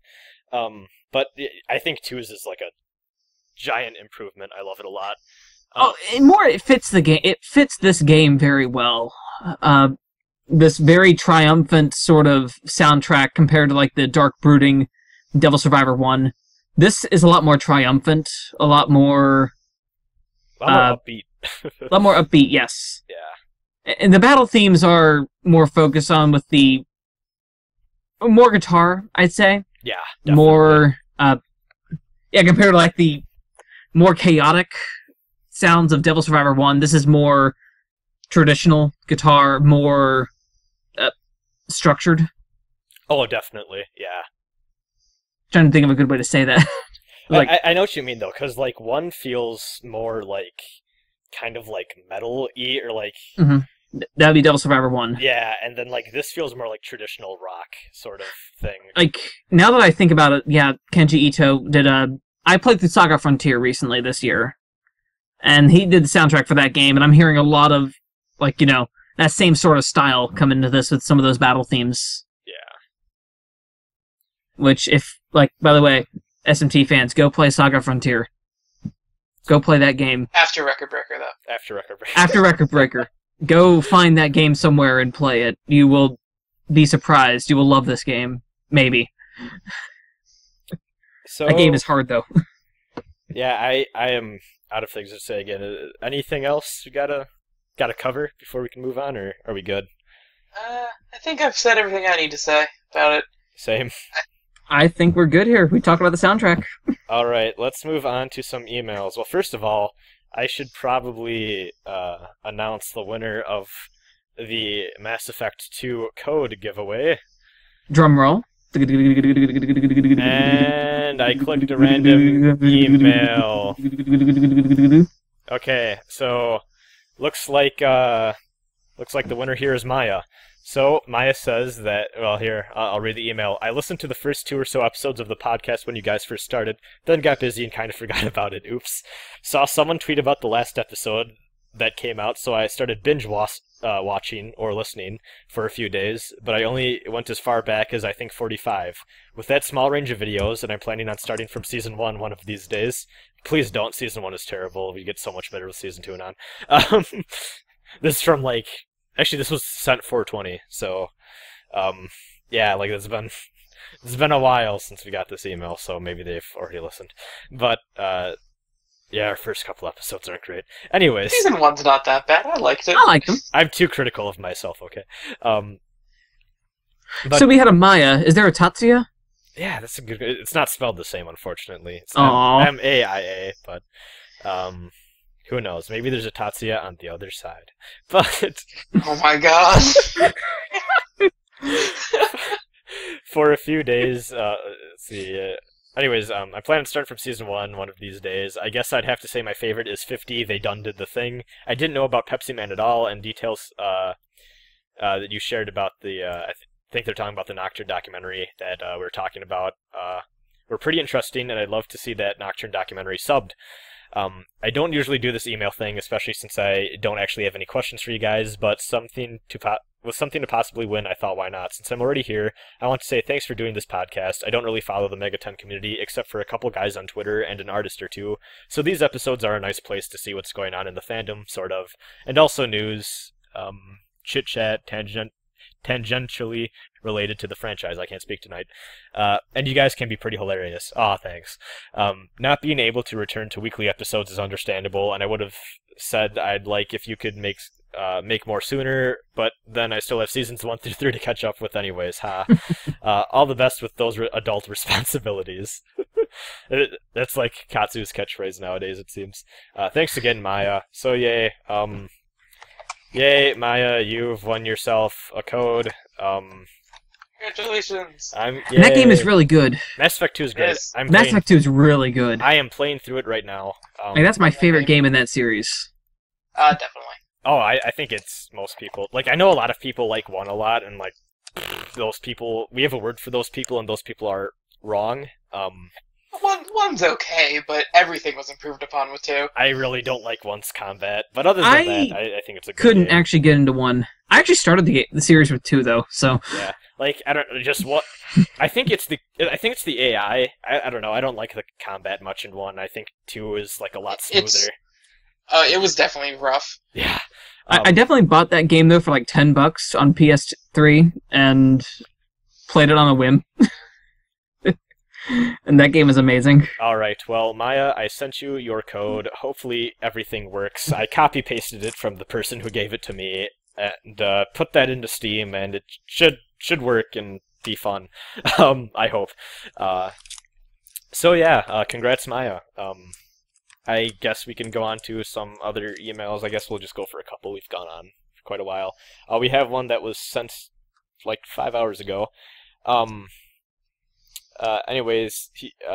But I think 2's is like a giant improvement. I love it a lot. It fits the game. It fits this game very well. this very triumphant sort of soundtrack compared to like the dark brooding Devil Survivor 1. This is a lot more triumphant, a lot more upbeat. A lot more upbeat, yes. Yeah. And the battle themes are more focused on with the more guitar, I'd say. Yeah, definitely. More compared to like the more chaotic sounds of Devil Survivor 1, this is more traditional guitar, more structured. Oh, definitely, yeah. Trying to think of a good way to say that. Like, I know what you mean, though, because, like, one feels more, like, kind of, like, metal-y, or, like... Mm-hmm. That would be Devil Survivor 1. Yeah, and then, like, this feels more like traditional rock sort of thing. Like, now that I think about it, yeah, Kenji Ito did I played through Saga Frontier recently this year, and he did the soundtrack for that game, and I'm hearing a lot of, like, you know, that same sort of style come into this with some of those battle themes. Yeah. Which, if, like, by the way, SMT fans, go play Saga Frontier. Go play that game. After Record Breaker, though. After Record Breaker. After Record Breaker. Go find that game somewhere and play it. You will be surprised. You will love this game. Maybe. So, that game is hard, though. Yeah, I am out of things to say again. Anything else you gotta cover before we can move on, or are we good? I think I've said everything I need to say about it. Same. I think we're good here. We talked about the soundtrack. All right, let's move on to some emails. Well, first of all, I should probably announce the winner of the Mass Effect 2 code giveaway. Drum roll. And I clicked a random email. Okay, so looks like the winner here is Maya. So Maya says that, well, here, I'll read the email. I listened to the first 2 or so episodes of the podcast when you guys first started, then got busy and kind of forgot about it. Oops. Saw someone tweet about the last episode that came out, so I started binge watching or listening for a few days, but I only went as far back as I think 45. With that small range of videos, and I'm planning on starting from Season 1 one of these days. Please don't. Season 1 is terrible. We get so much better with Season 2 and on. This is from, like... Actually, this was sent 420, so... yeah, like, it's been a while since we got this email, so maybe they've already listened. But, yeah, our first couple episodes aren't great. Anyways. Season 1's not that bad. I liked it. I liked them. I'm too critical of myself, okay? But, so we had a Maya. Is there a Tatsuya? Yeah, that's a good... It's not spelled the same, unfortunately. It's Aww. M-A-I-A, but... who knows? Maybe there's a Tatsuya on the other side. But... Oh my god! For a few days, let's see... Anyways, I plan to start from Season 1 one of these days. I guess I'd have to say my favorite is 50, They Done Did the Thing. I didn't know about Pepsi Man at all, and details that you shared about the... I think they're talking about the Nocturne documentary that we were talking about. Were pretty interesting, and I'd love to see that Nocturne documentary subbed. I don't usually do this email thing, especially since I don't actually have any questions for you guys, but something to possibly win, I thought, why not? Since I'm already here, I want to say thanks for doing this podcast. I don't really follow the MegaTen community, except for a couple guys on Twitter and an artist or two, so these episodes are a nice place to see what's going on in the fandom, sort of, and also news, chit-chat, tangentially related to the franchise. I can't speak tonight. And you guys can be pretty hilarious. Aw, thanks. Not being able to return to weekly episodes is understandable, and I would have said I'd like if you could make more sooner, but then I still have seasons 1 through 3 to catch up with anyways, ha. All the best with those adult responsibilities. That's like Katsu's catchphrase nowadays, it seems. Thanks again, Maya. So yay, Maya, you've won yourself a code. Congratulations! And that game is really good. Mass Effect 2 is great. Yes. Mass Effect 2 is really good. I am playing through it right now. Like, that's my favorite game in that series. Definitely. Oh, I think it's most people. Like, I know a lot of people like 1 a lot, and like, those people, we have a word for those people, and those people are wrong. One's okay, but everything was improved upon with 2. I really don't like 1's combat, but other than that, I think it's a good couldn't game. actually get into 1. I actually started the series with 2 though, so yeah, like I don't just what I think it's the AI. I don't know. I don't like the combat much in 1. I think 2 is like a lot smoother. It was definitely rough. Yeah. I definitely bought that game though for like $10 on PS3 and played it on a whim. And that game is amazing. Alright, well, Maya, I sent you your code. Hopefully everything works. I copy-pasted it from the person who gave it to me, and put that into Steam, and it should work and be fun. I hope. So yeah, congrats, Maya. I guess we can go on to some other emails. I guess we'll just go for a couple. We've gone on for quite a while. We have one that was sent like 5 hours ago. Anyways,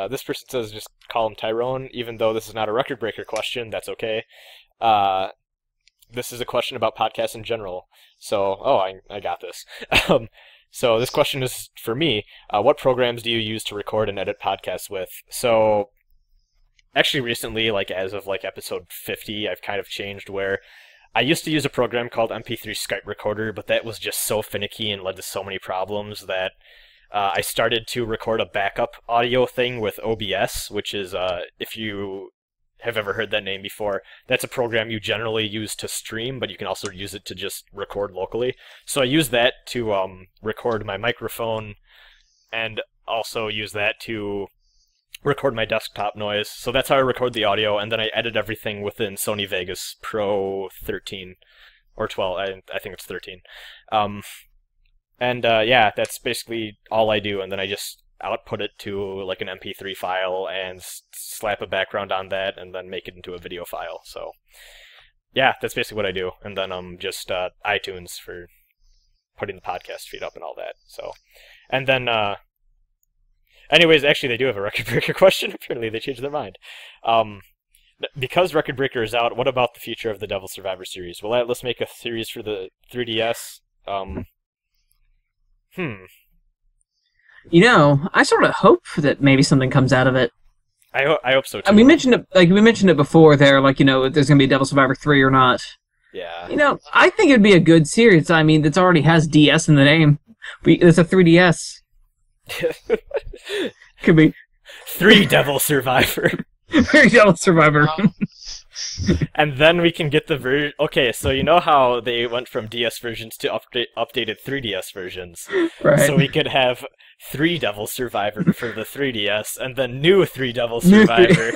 this person says just call him Tyrone, even though this is not a record breaker question. That's okay. This is a question about podcasts in general. So, I got this. So this question is for me. What programs do you use to record and edit podcasts with? So, actually recently, like as of like episode 50, I've kind of changed where I used to use a program called MP3 Skype Recorder, but that was just so finicky and led to so many problems that I started to record a backup audio thing with OBS, which is, if you have ever heard that name before, that's a program you generally use to stream, but you can also use it to just record locally. So I use that to record my microphone, and also use that to record my desktop noise. So that's how I record the audio, and then I edit everything within Sony Vegas Pro 13, or 12, I think it's 13. Yeah, that's basically all I do, and then I just output it to like an MP3 file and slap a background on that, and then make it into a video file. So yeah, that's basically what I do, and then just iTunes for putting the podcast feed up and all that. So, and then anyways, actually they do have a Record Breaker question. Apparently they changed their mind. Because Record Breaker is out, what about the future of the Devil Survivor series? Will Atlus make a series for the 3DS? You know, I sort of hope that maybe something comes out of it. I hope so too. We mentioned it before there, like, you know, if there's going to be Devil Survivor 3 or not. Yeah. You know, I think it'd be a good series. I mean, it already has DS in the name. It's a 3DS. Could be 3 Devil Survivor. 3 Devil Survivor. And then we can get the version. Okay, so you know how they went from DS versions to updated 3DS versions. Right. So we could have 3 Devil Survivor for the 3DS, and then new 3 Devil Survivor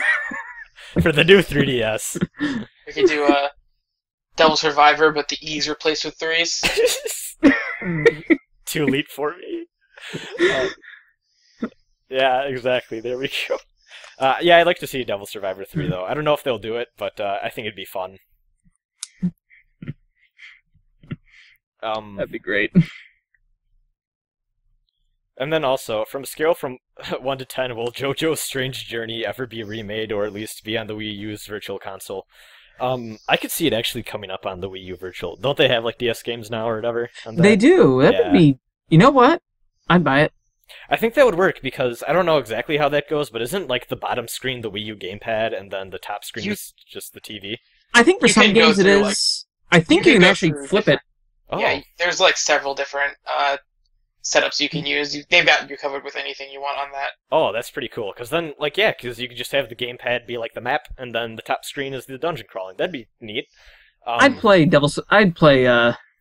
for the new 3DS. We could do a Devil Survivor, but the E's replaced with 3s. Too late for me. Yeah, exactly. There we go. Yeah, I'd like to see Devil Survivor 3, though. I don't know if they'll do it, but I think it'd be fun. That'd be great. And then also, from a scale from 1 to 10, will JoJo's Strange Journey ever be remade, or at least be on the Wii U's Virtual Console? I could see it actually coming up on the Wii U Virtual. Don't they have, like, DS games now or whatever? They do. That would be... You know what? I'd buy it. I think that would work, because I don't know exactly how that goes, but isn't, like, the bottom screen the Wii U gamepad, and then the top screen is just the TV? I think for some games it is. I think you can actually flip it. Oh. Yeah, there's, like, several different setups you can use. They've got you covered with anything you want on that. Oh, that's pretty cool, because then, like, yeah, because you could just have the gamepad be, like, the map, and then the top screen is the dungeon crawling. That'd be neat. I'd play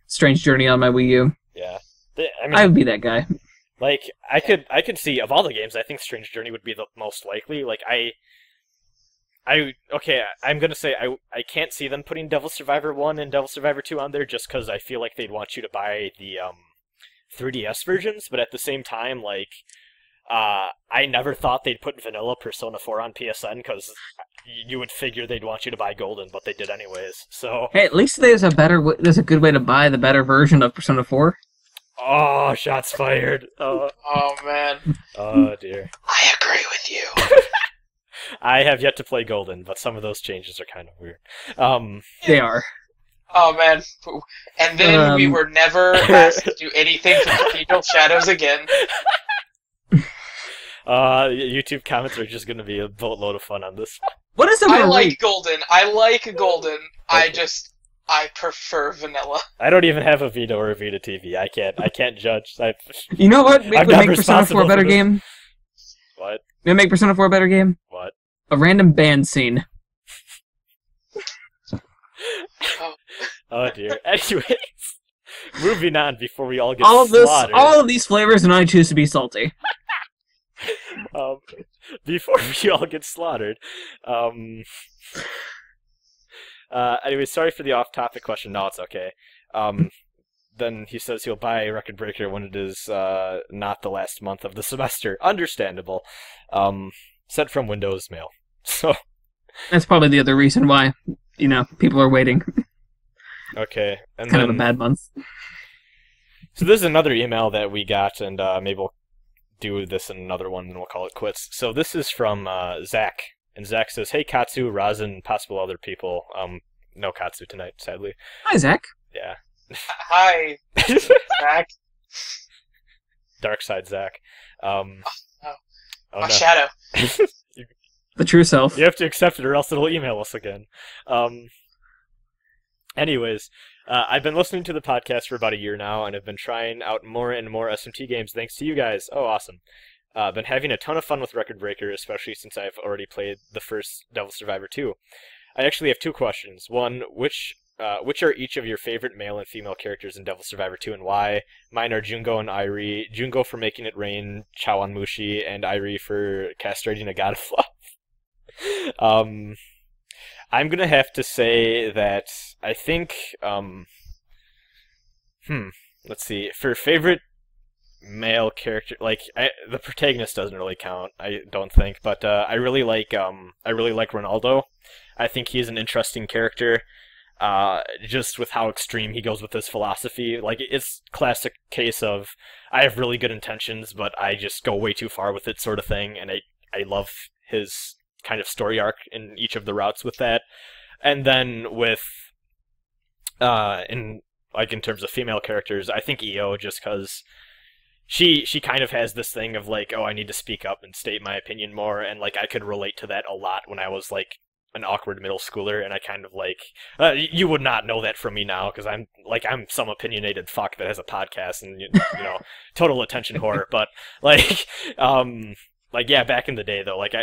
Strange Journey on my Wii U. Yeah. I mean, I would be that guy. Like, I could see, of all the games, I think Strange Journey would be the most likely. Like, I'm gonna say I can't see them putting Devil Survivor 1 and Devil Survivor 2 on there, just because I feel like they'd want you to buy the 3DS versions, but at the same time, like, I never thought they'd put vanilla Persona 4 on PSN, because you would figure they'd want you to buy Golden, but they did anyways, so... Hey, at least there's a good way to buy the better version of Persona 4. Oh, shots fired. Oh man. Oh, dear. I agree with you. I have yet to play Golden, but some of those changes are kind of weird. They are. Oh, man. And then we were never asked to do anything for Cathedral of Shadows again. YouTube comments are just going to be a boatload of fun on this. What is it? I like Golden. Okay. I prefer vanilla. I don't even have a Vita or a Vita TV. I can't judge. You know what? Would make Persona 4 a better game? What? Would make Persona 4 a better game? What? A random band scene. Oh. Oh dear. Anyways, moving on before we all get All of slaughtered. all of these flavors, and I choose to be salty. Before we all get slaughtered. Anyway, sorry for the off-topic question. No, it's okay. Then he says he'll buy a Record Breaker when it is not the last month of the semester. Understandable. Sent from Windows Mail. So That's probably the other reason why, people are waiting. okay, and Kind then, of a bad month. So this is another email that we got, and maybe we'll do this in another one, and we'll call it quits. So this is from Zach, and Zach says, "Hey Katsu, Rasen, and possible other people. No Katsu tonight, sadly." Hi, Zach. Yeah. Hi, Zach. Dark side Zach. My no. shadow. The true self. You have to accept it or else it'll email us again. Anyways, I've been listening to the podcast for about a year now, and have been trying out more and more SMT games thanks to you guys. Oh, awesome. Been having a ton of fun with Record Breaker, especially since I've already played the first Devil Survivor 2. I actually have two questions. One, which are each of your favorite male and female characters in Devil Survivor 2 and why? Mine are Jungo and Irie. Jungo for making it rain, Chawanmushi, and Irie for castrating a god of love. I'm gonna have to say that I think, let's see, for favorite male character, the protagonist doesn't really count, I don't think, but I really like Ronaldo. I think he's an interesting character, just with how extreme he goes with his philosophy. It's classic case of, I have really good intentions, but I just go way too far with it sort of thing, and I love his kind of story arc in each of the routes with that. And then with in terms of female characters, I think Io, just because she kind of has this thing of I need to speak up and state my opinion more, and I could relate to that a lot when I was an awkward middle schooler, and I kind of you would not know that from me now because I'm some opinionated fuck that has a podcast and total attention whore, but yeah, back in the day though, I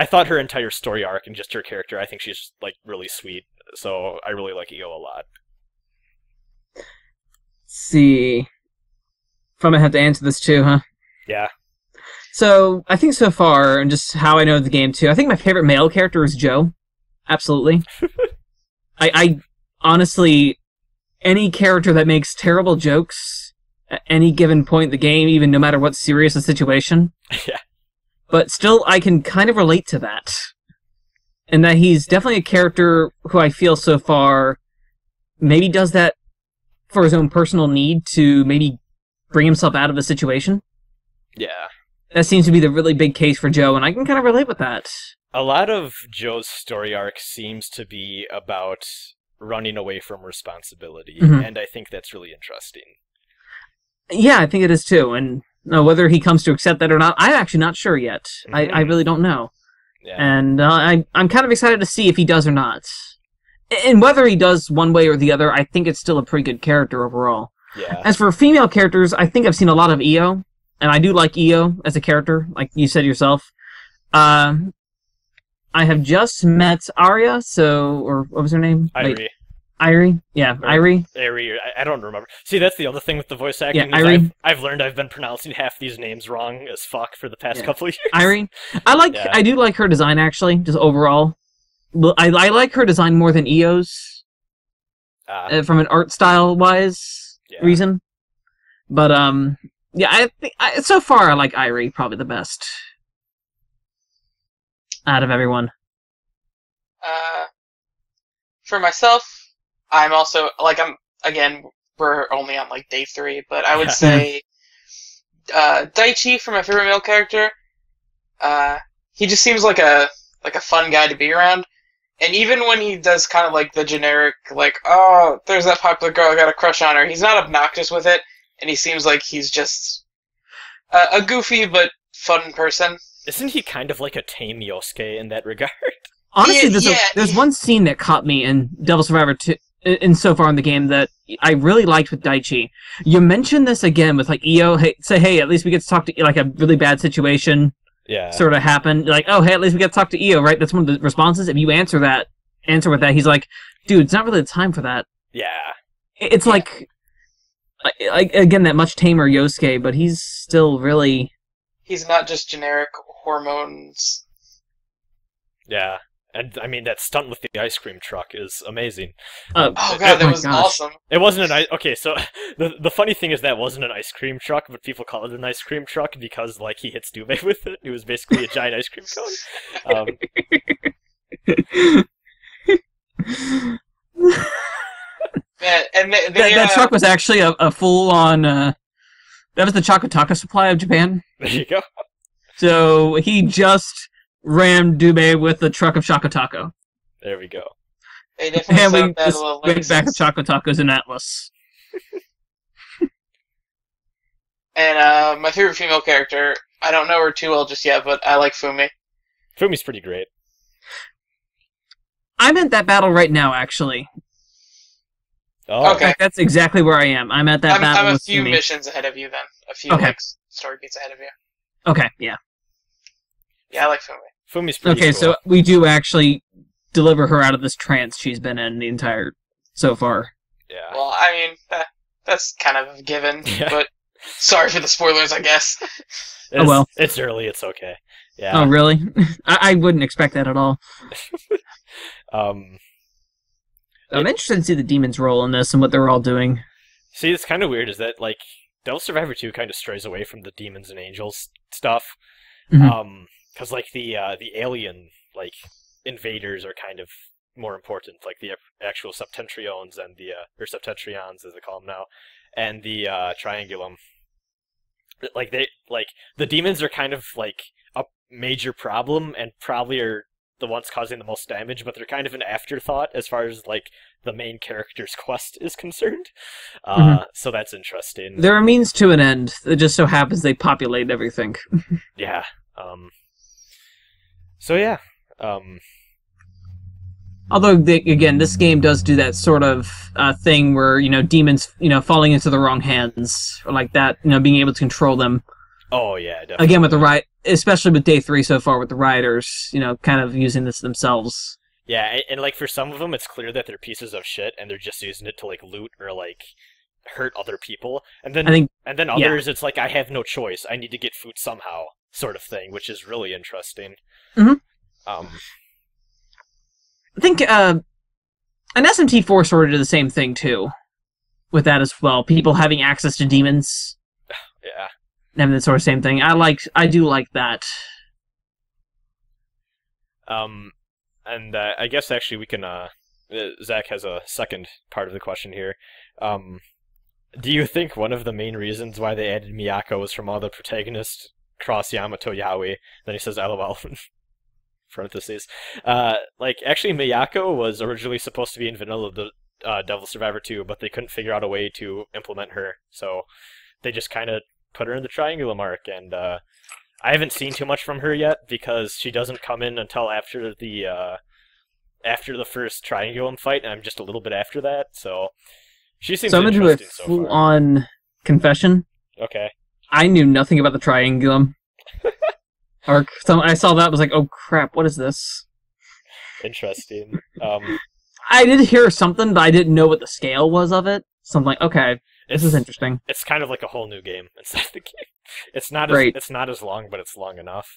thought her entire story arc and just her character, I think she's really sweet. So I really like Io a lot. See, if I'm gonna have to answer this too, huh? Yeah. So I think so far, and just how I know the game too, I think my favorite male character is Joe. Absolutely. I honestly, any character that makes terrible jokes at any given point in the game, even no matter what serious the situation. Yeah. But still, I can kind of relate to that. And that he's definitely a character who I feel so far maybe does that for his own personal need to maybe bring himself out of a situation. Yeah. That seems to be the really big case for Joe, and I can kind of relate with that. A lot of Joe's story arc seems to be about running away from responsibility, and I think that's really interesting. Yeah, I think it is too, and whether he comes to accept that or not, I'm actually not sure yet. I really don't know. Yeah. And I'm kind of excited to see if he does or not. And whether he does one way or the other, I think it's still a pretty good character overall. Yeah. As for female characters, I think I've seen a lot of Io, and I do like Io as a character, like you said yourself. I have just met Arya, or what was her name? Irie. Irie? Yeah, Irie. Irie, I don't remember. See, that's the other thing with the voice acting. Yeah, Irie. I've learned I've been pronouncing half these names wrong as fuck for the past couple of years. Irie. I do like her design, actually, just overall. I like her design more than Io's, from an art style-wise reason. But, I think, so far I like Irie probably the best out of everyone. For myself, I'm also, we're only on day 3, but I would say Daichi for my favorite male character. He just seems like a fun guy to be around. And even when he does kind of the generic, oh, there's that popular girl, I got a crush on her, he's not obnoxious with it, and he seems like he's just a goofy but fun person. Isn't he kind of like a tame Yosuke in that regard? Honestly, there's one scene that caught me in Devil Survivor 2, in so far in the game, that I really liked with Daichi. You mentioned this again with Io, hey, at least we get to talk to a really bad situation sort of happened. Oh, hey, at least we get to talk to Io, right? That's one of the responses. If you answer that answer with that. He's like, dude, it's not really the time for that. Yeah. It's like again, that much tamer Yosuke, but he's still really... He's not just generic hormones. Yeah. And, I mean, that stunt with the ice cream truck is amazing. Oh god, that was awesome. It wasn't an okay, so the funny thing is that wasn't an ice cream truck, but people call it an ice cream truck because, like, he hits Dube with it. It was basically a giant ice cream cone. Yeah, and that truck was actually a full-on... that was the Chakotaka supply of Japan. There you go. So he just rammed Dube with the truck of Chakotaka. There we go. They definitely And we sold that a just little went back to license. Chakotakas in Atlus. And my favorite female character, I don't know her too well just yet, but I like Fumi. Fumi's pretty great. I'm at that battle right now, actually. Oh. Okay. That's exactly where I am. I'm at that battle I'm a with few Fumi. missions ahead of you then. A few Okay. like story beats ahead of you. Okay, yeah. Yeah, I like Fumi. Fumi's pretty Okay, cool. so we do actually deliver her out of this trance she's been in the entire... so far. Yeah. Well, I mean, that's kind of a given, Yeah. but sorry for the spoilers, I guess. Oh, well. It's early, it's okay. Yeah. Oh, really? I wouldn't expect that at all. I'm interested to see the demons' role in this and what they're all doing. See, it's kind of weird is that, like, Devil Survivor 2 kind of strays away from the demons and angels stuff. Mhm. Because, like, the alien, like, invaders are kind of more important, like the actual Septentriones and the, or Septentrions as they call them now, and the Triangulum. Like, the demons are kind of, like, a major problem and probably are the ones causing the most damage, but they're kind of an afterthought as far as, like, the main character's quest is concerned. So that's interesting. They're a means to an end. It just so happens they populate everything. Yeah. So yeah. Although, again, this game does do that sort of thing where, demons, falling into the wrong hands, or like that, being able to control them. Oh yeah, definitely. Again, with the especially with Day 3 so far, with the Riders, kind of using this themselves. Yeah, and like for some of them, it's clear that they're pieces of shit, and they're just using it to like loot or like hurt other people. And then others, it's like I have no choice. I need to get food somehow, sort of thing, which is really interesting. Mm-hmm. I think an SMT4 sort of did the same thing too, with that as well. People having access to demons. Yeah. Having the sort of same thing. I do like that. And I guess actually we can, Zach has a second part of the question here. Do you think one of the main reasons why they added Miyako was from all the protagonists cross Yamato Yaoi? Then he says LOL. Parentheses. Actually Miyako was originally supposed to be in Vanilla Devil Survivor 2, but they couldn't figure out a way to implement her, so they just kind of put her in the Triangulum arc, and I haven't seen too much from her yet because she doesn't come in until after the first Triangulum fight, and I'm just a little bit after that, so she seems So I'm going to do a interesting so far. full-on confession. Okay. I knew nothing about the Triangulum arc. So I saw that, I was like, oh crap, what is this? Interesting. I did hear something, but I didn't know what the scale was of it. So I'm like, okay, this is interesting. It's kind of like a whole new game inside the game. It's not Great. it's not as long, but it's long enough.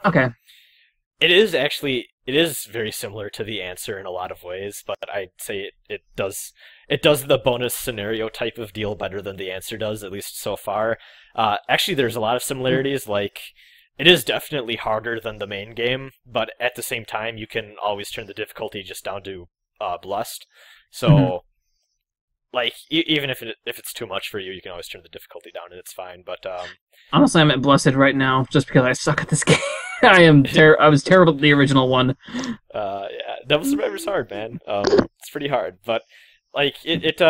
Okay. It is very similar to the answer in a lot of ways, but I'd say it does the bonus scenario type of deal better than the answer does, at least so far. Actually, there's a lot of similarities. Like, it is definitely harder than the main game, but at the same time, you can always turn the difficulty just down to blessed. So, like, even if it's too much for you, you can always turn the difficulty down, and it's fine. But Honestly, I'm at Blessed right now, just because I suck at this game. I was terrible at the original one. Yeah, Devil Survivor's hard, man. It's pretty hard, but like it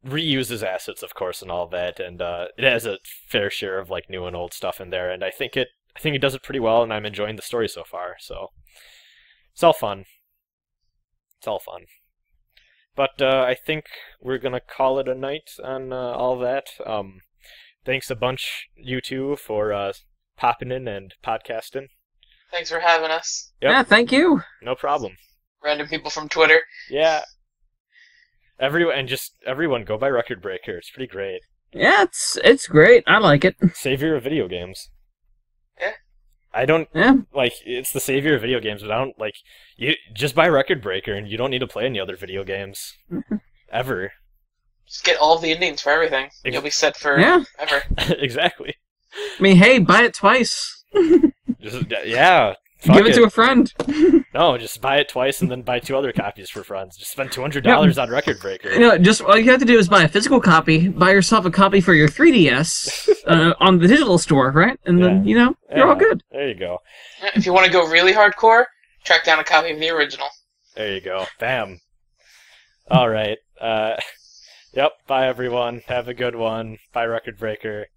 reuses assets, of course, and all that, and it has a fair share of like new and old stuff in there, and I think it does it pretty well, and I'm enjoying the story so far. So it's all fun. It's all fun. But I think we're gonna call it a night on all that. Thanks a bunch, you two, for popping in and podcasting. Thanks for having us. Yep. Yeah, thank you. No problem. random people from Twitter. Yeah. Everyone go buy Record Breaker. It's pretty great. Yeah, it's great. I like it. Savior of video games. Yeah. I don't Yeah. like it's the savior of video games, but I don't like you just buy Record Breaker and you don't need to play any other video games. Ever. Just get all of the endings for everything. You'll be set for Yeah. ever. Exactly. I mean, hey, buy it twice. Yeah. Fuck Give it to a friend. No, just buy it twice and then buy 2 other copies for friends. Just spend $200 on Record Breaker. You know, just all you have to do is buy a physical copy, buy yourself a copy for your 3DS on the digital store, right? And then, you're all good. There you go. If you want to go really hardcore, track down a copy of the original. There you go. Bam. All right. Yep. Bye, everyone. Have a good one. Bye, Record Breaker.